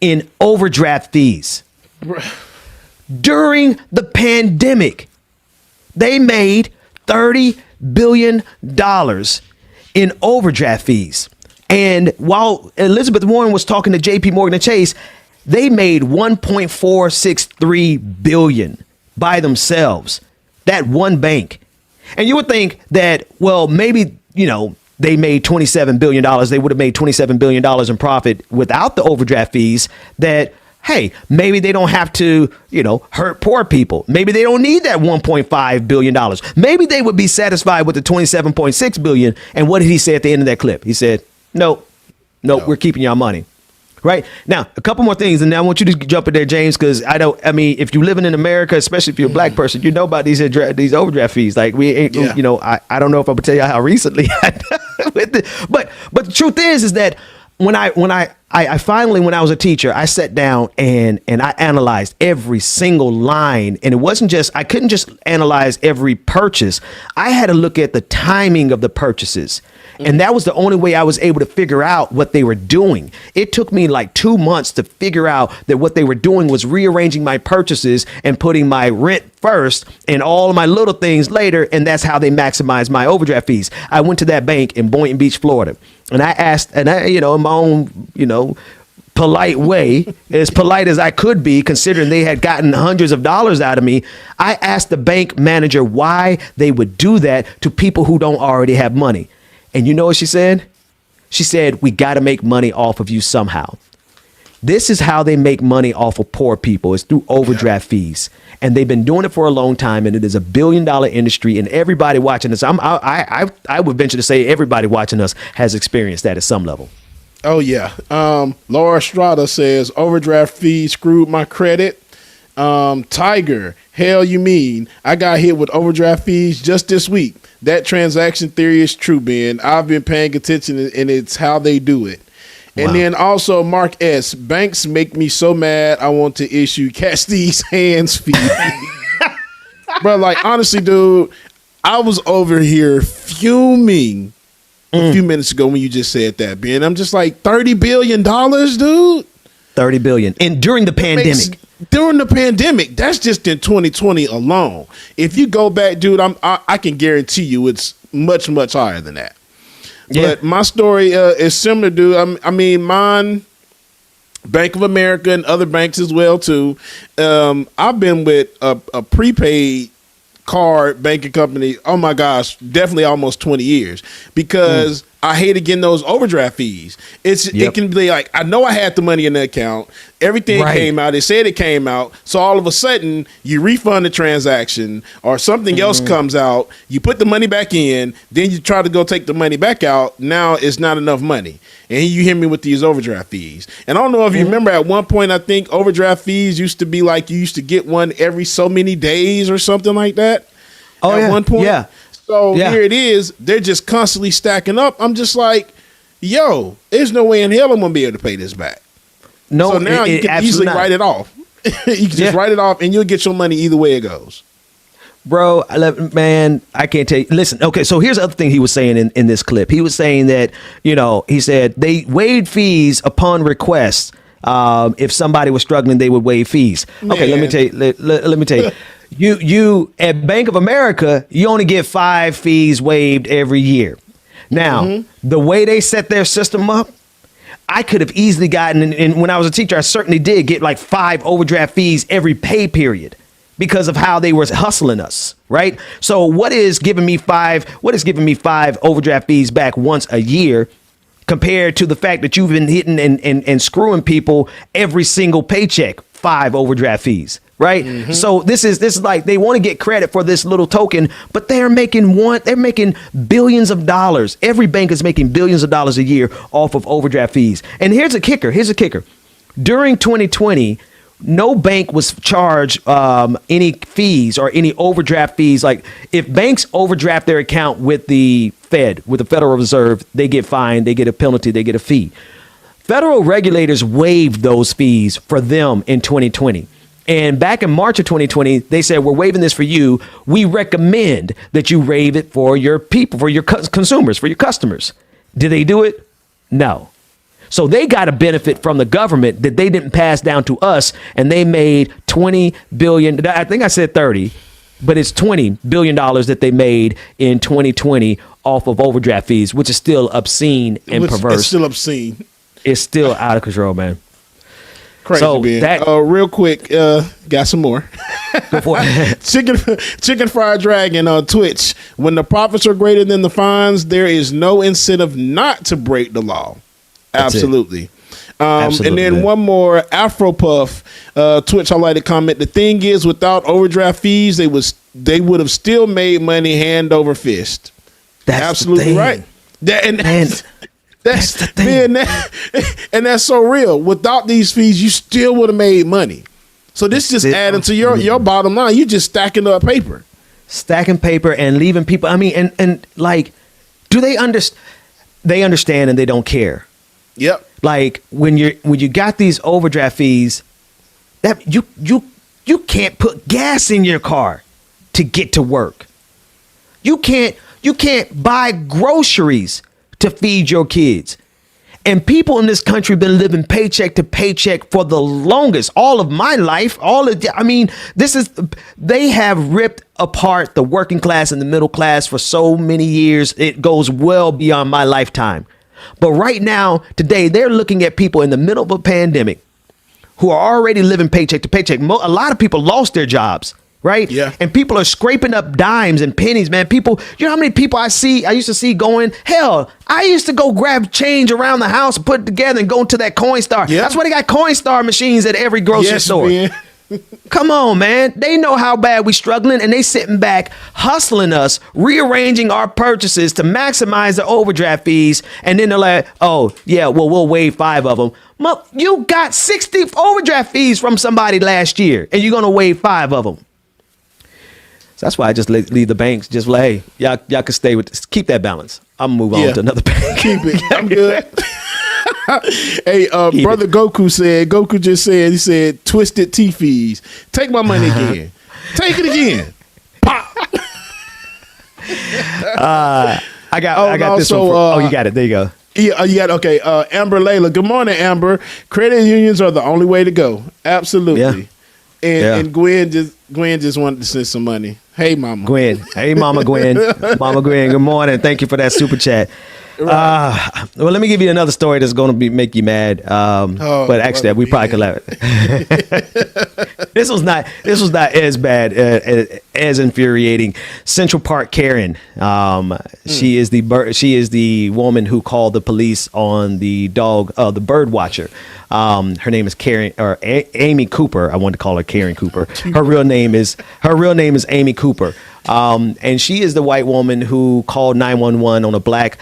in overdraft fees. During the pandemic, they made $30 billion in overdraft fees. And while Elizabeth Warren was talking to JP Morgan and Chase, they made $1.463 billion by themselves. That one bank. And you would think that, well, maybe, they made $27 billion. They would have made $27 billion in profit without the overdraft fees. That, hey, maybe they don't have to, hurt poor people. Maybe they don't need that $1.5 billion. Maybe they would be satisfied with the $27.6 billion. And what did he say at the end of that clip? He said, no, we're keeping y'all money. Right now, a couple more things, and I want you to jump in there, James, because if you're living in America, especially if you're a black person, you know about these overdraft fees. Like I don't know if I would tell you how recently I with it, but the truth is that when I finally, when I was a teacher, I sat down and I analyzed every single line, and it wasn't just, I couldn't just analyze every purchase. I had to look at the timing of the purchases. And that was the only way I was able to figure out what they were doing. It took me like 2 months to figure out that what they were doing was rearranging my purchases and putting my rent first and all of my little things later. And that's how they maximized my overdraft fees. I went to that bank in Boynton Beach, Florida, and I asked, and I, in my own, polite way, as polite as I could be, considering they had gotten hundreds of dollars out of me, I asked the bank manager why they would do that to people who don't already have money. And you know what she said? She said, we got to make money off of you somehow. This is how they make money off of poor people. It's through overdraft fees. And they've been doing it for a long time. And it is $1 billion industry. And everybody watching this, I would venture to say everybody watching us has experienced that at some level. Oh, yeah. Laura Estrada says overdraft fee screwed my credit. Tiger Hell, you mean? I got hit with overdraft fees just this week. That transaction theory is true, Ben. I've been paying attention, and it's how they do it. And then also Mark S. Banks make me so mad I want to issue catch these hands fee. Bro, like honestly, dude, I was over here fuming a few minutes ago when you just said that, Ben. I'm just like $30 billion, dude. 30 billion. And during the pandemic. During the pandemic, that's just in 2020 alone. If you go back, dude, I can guarantee you it's much, much higher than that. Yeah. But my story is similar, dude. I mean, mine, Bank of America and other banks as well, too. I've been with a prepaid card banking company, oh my gosh, definitely almost 20 years because I hated getting those overdraft fees. It can be like, I know I had the money in the account. Everything came out. It said it came out. So all of a sudden you refund the transaction or something else comes out. You put the money back in. Then you try to go take the money back out. Now it's not enough money. And you hear me with these overdraft fees. And I don't know if you remember at one point, I think overdraft fees used to be like you used to get one every so many days or something like that. At one point. Yeah. So here it is. They're just constantly stacking up. I'm just like, yo, there's no way in hell I'm going to be able to pay this back. No. So now you can easily write it off. You can just write it off and you'll get your money either way it goes. Bro, man, I can't tell you. Listen, okay, so here's the other thing he was saying in this clip. He was saying that, he said they waived fees upon request. If somebody was struggling, they would waive fees. Okay, let me tell you. Let me tell you. You at Bank of America, you only get 5 fees waived every year. Now, the way they set their system up, I could have easily gotten, and when I was a teacher, I certainly did get like 5 overdraft fees every pay period because of how they were hustling us, right? So what is giving me 5 overdraft fees back once a year compared to the fact that you've been hitting and screwing people every single paycheck, 5 overdraft fees? Right. So this is like they want to get credit for this little token, but they're making billions of dollars. Every bank is making billions of dollars a year off of overdraft fees. And here's a kicker. During 2020, no bank was charged any fees or any overdraft fees. Like if banks overdraft their account with the Federal Reserve, they get fined, they get a penalty, they get a fee. Federal regulators waived those fees for them in 2020. And back in March of 2020, they said, we're waiving this for you. We recommend that you waive it for your people, for your consumers, for your customers. Did they do it? No. So they got a benefit from the government that they didn't pass down to us. And they made $20 billion. I think I said 30, but it's $20 billion that they made in 2020 off of overdraft fees, which is still obscene and perverse. It's still obscene. It's still out of control, man. Crazy, so Ben. Real quick, got some more. Chicken Fried Dragon on Twitch. When the profits are greater than the fines, there is no incentive not to break the law. Absolutely. Absolutely. And then man. One more, Afro Puff, Twitch highlighted comment. The thing is, without overdraft fees, they would have still made money hand over fist. That's absolutely right. That's the thing. And that's so real. Without these fees, you still would have made money. So this just adding to your bottom line. You just stacking up paper. Stacking paper and leaving people. I mean, and like, do they understand? They understand and they don't care. Yep. Like when you got these overdraft fees, that you can't put gas in your car to get to work. You can't buy groceries to feed your kids. And people in this country have been living paycheck to paycheck for the longest, all of my life. They have ripped apart the working class and the middle class for so many years. It goes well beyond my lifetime. But right now, today, they're looking at people in the middle of a pandemic who are already living paycheck to paycheck. A lot of people lost their jobs. Right. Yeah. And people are scraping up dimes and pennies, man. People, you know how many people I used to see going, hell, I used to go grab change around the house and put it together and go to that Coinstar. Yep. That's why they got Coinstar machines at every grocery store. Come on, man. They know how bad we struggling and they sitting back hustling us, rearranging our purchases to maximize the overdraft fees. And then they're like, oh, yeah, well, we'll waive 5 of them. Well, you got 60 overdraft fees from somebody last year and you're going to waive 5 of them. So that's why I just leave the banks. Just like, hey, y'all can stay with, keep that balance. I'm gonna move on to another bank. Keep it. I'm good. Hey, brother Goku just said, he said, twisted T fees. Take my money again. Take it again. Pop. I got this one. You got it. There you go. Yeah, you got okay. Amber Layla. Good morning, Amber. Credit unions are the only way to go. Absolutely. Yeah. And Gwen just wanted to send some money. Hey, Mama. Gwen. Hey, Mama Gwen. Mama Gwen. Good morning. Thank you for that super chat. Right. Well, let me give you another story that's going to make you mad. But actually, we probably could laugh. This was not as bad as infuriating. Central Park Karen. She is the woman who called the police on the dog, the bird watcher. Her name is Karen or Amy Cooper. I wanted to call her Karen Cooper. Her real name is Amy Cooper. And she is the white woman who called 911 on a black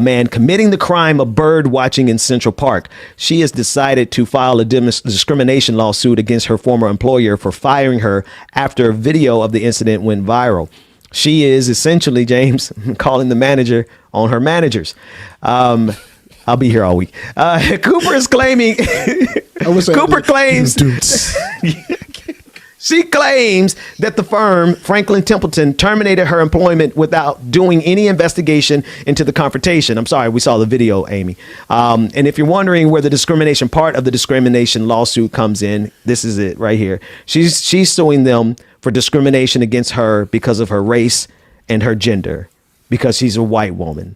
man committing the crime of bird watching in Central Park. She has decided to file a discrimination lawsuit against her former employer for firing her after a video of the incident went viral. She is essentially, James, calling the manager on her managers. I'll be here all week. Cooper is claiming. Cooper claims. She claims that the firm, Franklin Templeton, terminated her employment without doing any investigation into the confrontation. I'm sorry, we saw the video, Amy. And if you're wondering where the discrimination part of the discrimination lawsuit comes in, this is it right here. She's suing them for discrimination against her because of her race and her gender, because she's a white woman.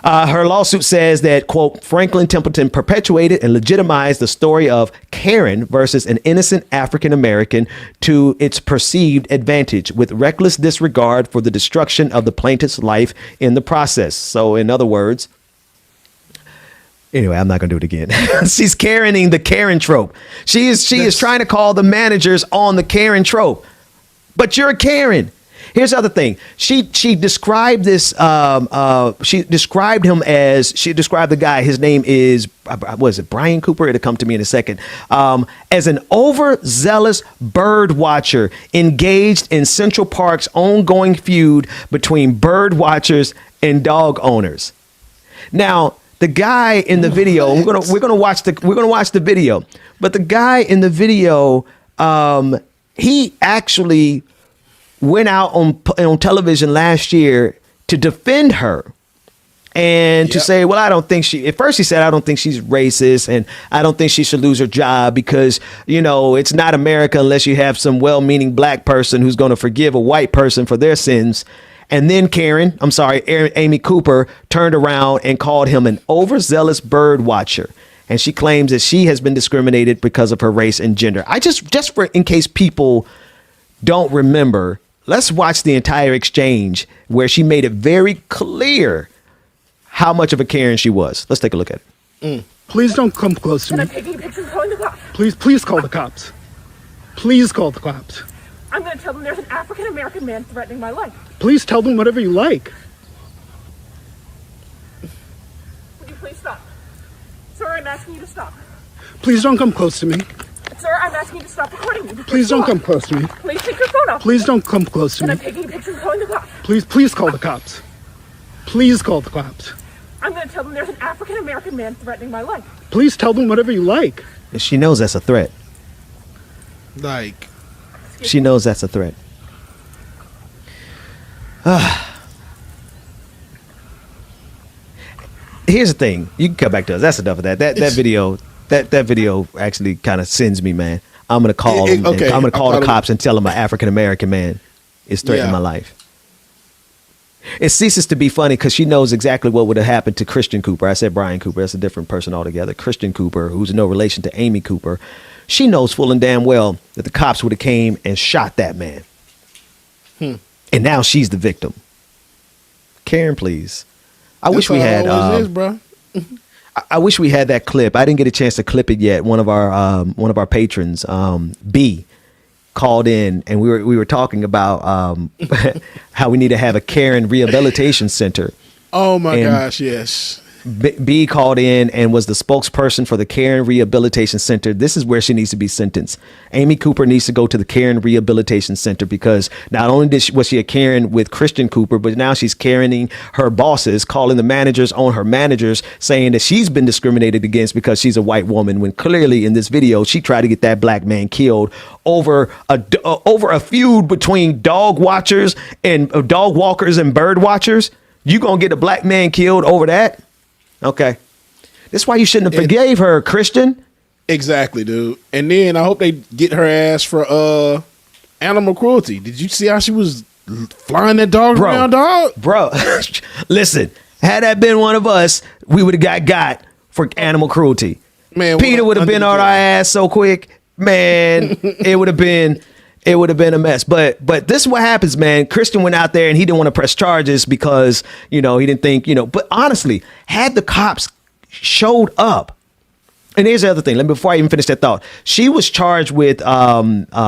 Her lawsuit says that, quote, Franklin Templeton perpetuated and legitimized the story of Karen versus an innocent African-American to its perceived advantage with reckless disregard for the destruction of the plaintiff's life in the process. So in other words, anyway, I'm not going to do it again. She's Karening the Karen trope. She is trying to call the managers on the Karen trope. But you're a Karen. Here's the other thing. She described this. She described the guy. His name is, was it Brian Cooper? It'll come to me in a second. As an overzealous bird watcher engaged in Central Park's ongoing feud between bird watchers and dog owners. Now, the guy in the video, we're gonna watch the video. But the guy in the video, he actually went out on television last year to defend her and to say, well, I don't think at first he said, I don't think she's racist and I don't think she should lose her job because, it's not America unless you have some well-meaning black person who's going to forgive a white person for their sins. And then Amy Cooper turned around and called him an overzealous bird watcher. And she claims that she has been discriminated because of her race and gender. In case people don't remember, let's watch the entire exchange where she made it very clear how much of a Karen she was. Let's take a look at it. Please don't come close to me. I'm taking pictures calling the cops. Please call the cops. Please call the cops. I'm going to tell them there's an African-American man threatening my life. Please tell them whatever you like. Would you please stop? Sir, I'm asking you to stop. Please don't come close to me. Sir, I'm asking you to stop recording me. Please don't come close to me. Please take your phone off. Please don't come close to And me. I'm taking pictures calling the cops. Please call the cops. Please call the cops. I'm going to tell them there's an African-American man threatening my life. Please tell them whatever you like. And she knows that's a threat. She knows that's a threat. Here's the thing. You can come back to us. That's enough of that. That video. That video actually kind of sends me, man. I'm gonna call him. I'm gonna call the cops and tell him an African American man is threatening my life. It ceases to be funny because she knows exactly what would have happened to Christian Cooper. I said Brian Cooper. That's a different person altogether. Christian Cooper, who's no relation to Amy Cooper. She knows full and damn well that the cops would have came and shot that man. And now she's the victim. Karen, please. I wish we had. I wish we had that clip. I didn't get a chance to clip it yet. One of our patrons, B, called in and we were talking about how we need to have a Karen rehabilitation center. Oh my gosh, yes. B called in and was the spokesperson for the Karen Rehabilitation Center. This is where she needs to be sentenced. Amy Cooper needs to go to the Karen Rehabilitation Center because not only was she a Karen with Christian Cooper, but now she's Karening her bosses, calling the managers on her managers, saying that she's been discriminated against because she's a white woman, when clearly in this video she tried to get that black man killed over a feud between dog watchers and dog walkers and bird watchers. You gonna get a black man killed over that? Okay. That's why you shouldn't have forgave her, Christian. Exactly, dude. And then I hope they get her ass for animal cruelty. Did you see how she was flying that dog around, dog? Bro, listen, had that been one of us, we would have got for animal cruelty. Man, Peter would have been on our ass so quick. Man, it would have been a mess. But this is what happens, man. Christian went out there and he didn't want to press charges because, he didn't think, but honestly, had the cops showed up. And here's the other thing. Before I even finish that thought, she was charged with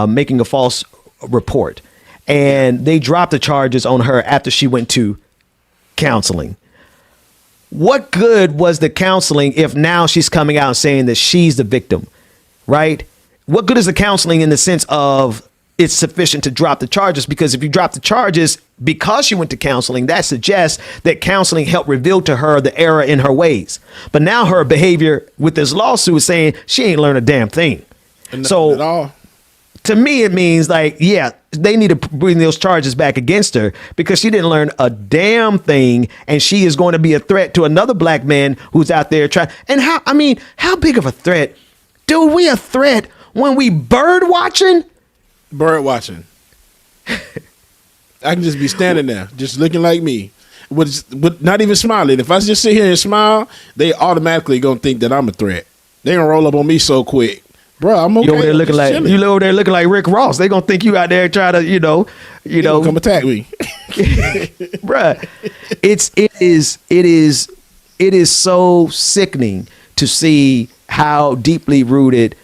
making a false report, and they dropped the charges on her after she went to counseling. What good was the counseling if now she's coming out and saying that she's the victim, right? What good is the counseling in the sense of it's sufficient to drop the charges? Because if you drop the charges because she went to counseling, that suggests that counseling helped reveal to her the error in her ways. But now her behavior with this lawsuit is saying she ain't learned a damn thing. So at all. To me, it means like, yeah, they need to bring those charges back against her because she didn't learn a damn thing. And she is going to be a threat to another black man who's out there trying. And how big of a threat? Dude, we a threat when we bird watching. Bird watching. I can just be standing there, just looking like me, with not even smiling. If I just sit here and smile, they automatically gonna think that I'm a threat. They gonna roll up on me so quick, bro. I'm okay. You over there looking like Rick Ross. They gonna think you out there trying to, come attack me, bruh. It is so sickening to see how deeply rooted.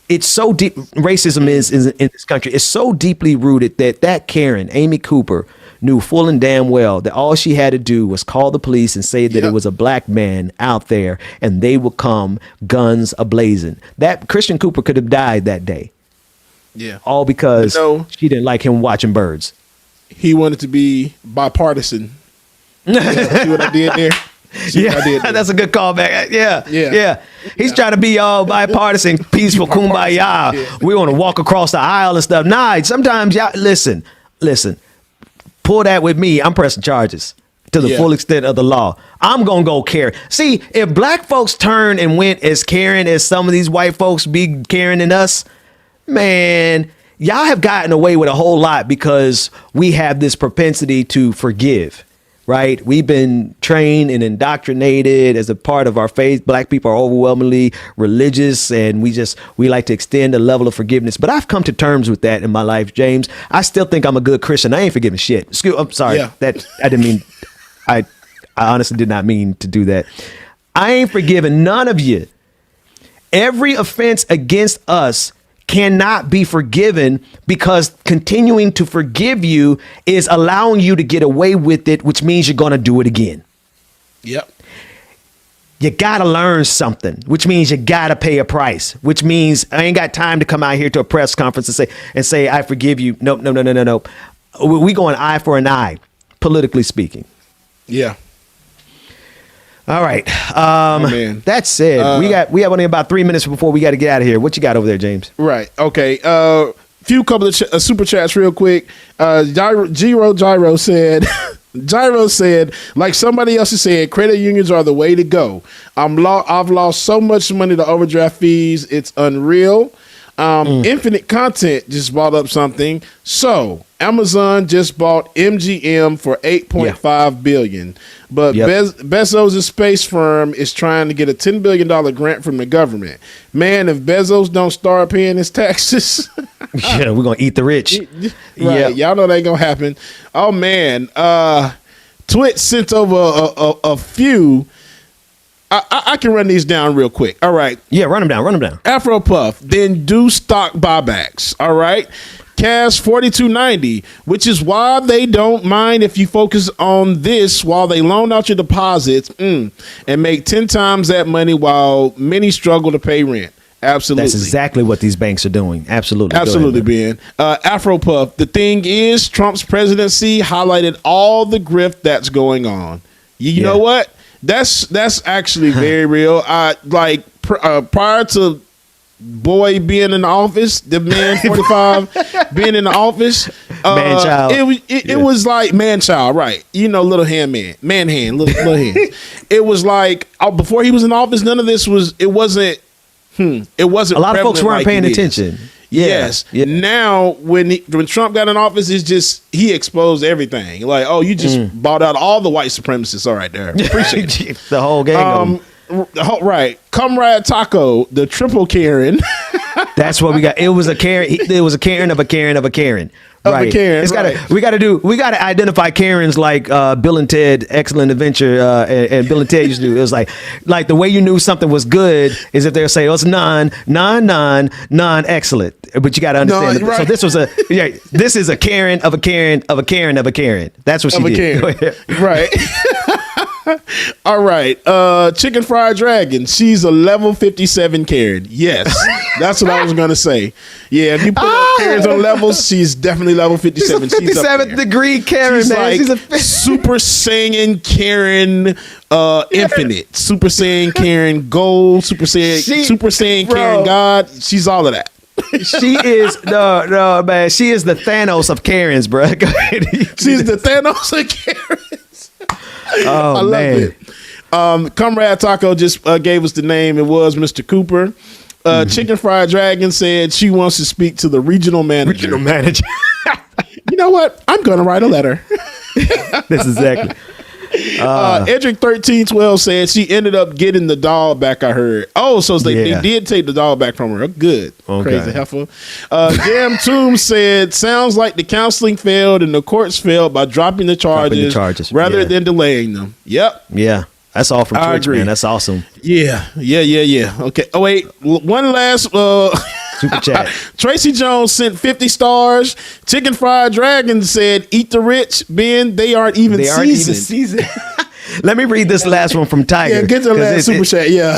It's so deep. Racism is in this country. It's so deeply rooted that Karen, Amy Cooper, knew full and damn well that all she had to do was call the police and say that it was a black man out there, and they would come guns a-blazing. That Christian Cooper could have died that day. Yeah. All because she didn't like him watching birds. He wanted to be bipartisan. See what I did there? That's a good callback. Yeah. He's trying to be all bipartisan, peaceful, kumbaya. We want to walk across the aisle and stuff. Nah, sometimes y'all listen. Pull that with me. I'm pressing charges to the full extent of the law. I'm gonna go Karen. See, if black folks turn and went as Karen as some of these white folks be Karen and us, man, y'all have gotten away with a whole lot because we have this propensity to forgive. Right. We've been trained and indoctrinated as a part of our faith. Black people are overwhelmingly religious, and we like to extend a level of forgiveness. But I've come to terms with that in my life, James. I still think I'm a good Christian. I ain't forgiving shit. I'm sorry. That I didn't mean. I honestly did not mean to do that. I ain't forgiving none of you. Every offense against us cannot be forgiven because continuing to forgive you is allowing you to get away with it, which means you're going to do it again. Yep. You got to learn something, which means you got to pay a price, which means I ain't got time to come out here to a press conference and say, I forgive you. Nope. No. We going eye for an eye, politically speaking. Yeah. All right. That said, we have only about 3 minutes before we got to get out of here. What you got over there, James? Right. Okay. Couple of super chats real quick. Gyro said, like somebody else has said, credit unions are the way to go. I've lost so much money to overdraft fees. It's unreal. Infinite Content just bought up something. So Amazon just bought MGM for $8.5 billion. But Bezos' space firm is trying to get a $10 billion grant from the government. Man, if Bezos don't start paying his taxes, we're going to eat the rich. Right. Y'all know that ain't going to happen. Oh, man. Twitch sent over a few. I can run these down real quick. All right. Yeah, run them down. Afro Puff, then do stock buybacks. All right. cash $42.90, which is why they don't mind if you focus on this while they loan out your deposits and make 10 times that money while many struggle to pay rent. Absolutely. That's exactly what these banks are doing. Absolutely. Absolutely, Ben. Afro Puff. The thing is, Trump's presidency highlighted all the grift that's going on. You know what? That's actually very real. Prior to Boy being in the office, the man 45 being in the office, man child. It was like man child, right? Little hand man hand, little hands. It was like before he was in office, none of this was. It wasn't. It wasn't. A lot of folks weren't paying attention. Yeah. Yes. Yeah. Now, when Trump got in office, it's just he exposed everything. Like, oh, you just bought out all the white supremacists. All right, there. Appreciate it. The whole gang. Right. Comrade Taco, the triple Karen. That's what we got. It was a Karen. It was a Karen of a Karen of a Karen. Right. Of a Karen. We gotta identify Karens like Bill and Ted Excellent Adventure and Bill and Ted used to do. It was like the way you knew something was good is if they'll say, oh, it's non-excellent. But you gotta understand. So this was this is a Karen of a Karen of a Karen of a Karen. That's what she did. Right. All right. Chicken Fried Dragon. She's a level 57 Karen. Yes. That's what I was going to say. Yeah. If you put Karens on levels, she's definitely level 57. She's a 57th degree Karen, man. She's a Super Saiyan Karen Infinite. Super Saiyan Karen Gold. Super Saiyan Karen God. She's all of that. She is no man. She is the Thanos of Karens, bro. She's the Thanos of Karens. Oh, I love it. Comrade Taco just gave us the name. It was Mr. Cooper. Chicken Fried Dragon said she wants to speak to the regional manager. You know what? I'm going to write a letter. That's exactly. Edric 1312 said she ended up getting the doll back. I heard. Oh, so they did take the doll back from her. Good. Okay. Crazy heifer. Jam Tomb said, sounds like the counseling failed and the courts failed by dropping the charges rather than delaying them. Yep. Yeah. That's all from Twitch, man. That's awesome. Yeah. Okay. Oh, wait. One last super chat. Tracy Jones sent 50 stars. Chicken Fried Dragon said, eat the rich, Ben. They aren't even seasoned. Let me read this last one from Tiger. Yeah, get the last super chat. Yeah.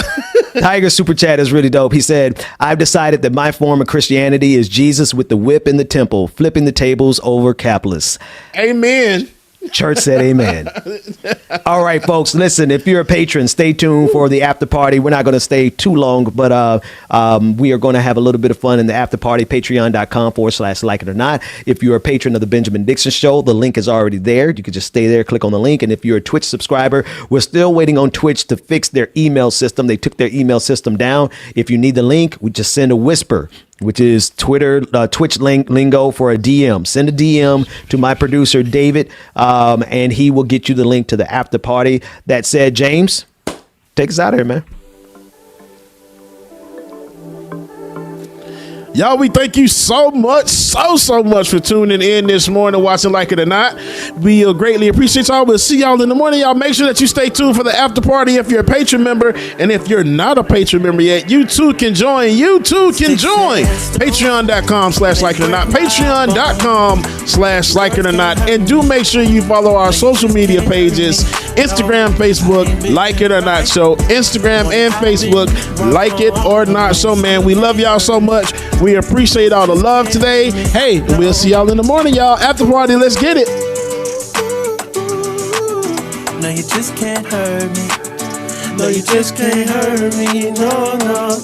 Tiger's super chat is really dope. He said, I've decided that my form of Christianity is Jesus with the whip in the temple, flipping the tables over capitalists. Amen. Church said amen. All right, folks, listen, if you're a patron, stay tuned for the after party. We're not going to stay too long, but we are going to have a little bit of fun in the after party. Patreon.com/like it or not. If you're a patron of the Benjamin Dixon Show, the link is already there. You can just stay there, click on the link. And if you're a Twitch subscriber, we're still waiting on Twitch to fix their email system. They took their email system down. If you need the link, we just send a whisper, which is Twitch lingo for a DM. Send a DM to my producer, David, and he will get you the link to the after party. That said, James, take us out of here, man. Y'all, we thank you so much for tuning in this morning, watching Like It or Not. We greatly appreciate y'all. We'll see y'all in the morning. Y'all make sure that you stay tuned for the after party if you're a patron member. And if you're not a patron member yet, you too can join. Patreon.com/like it or not. Patreon.com/like it or not. And do make sure you follow our social media pages, Instagram, Facebook, Like It or Not Show. Instagram and Facebook, Like It or Not Show, man. We love y'all so much. We appreciate all the love today. Hey, we'll see y'all in the morning, y'all. After party, let's get it. No, you just can't hurt me. No, you just can't hurt me. No.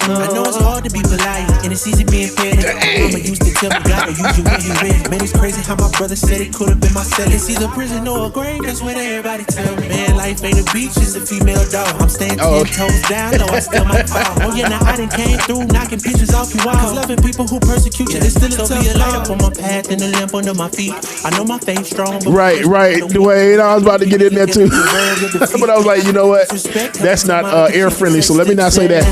I know it's hard to be polite, and it's easy being petty. Mama used to tell me, God, use you when you ready. Man, it's crazy how my brother said it could have been my cell. It's either prison or a grave, that's what everybody tell me. Man, life ain't a beach, it's a female dog. I'm staying 10 toes down, no, I still might fall. Oh yeah, now I done came through, knocking pictures off you out. Cause loving people who persecute you, it's still a tough be a light up on my path and a lamp under my feet. I know my faith's strong, but right, Dwayne, I was about to get in there too. But I was like, you know what? That's not air friendly, so let me not say that.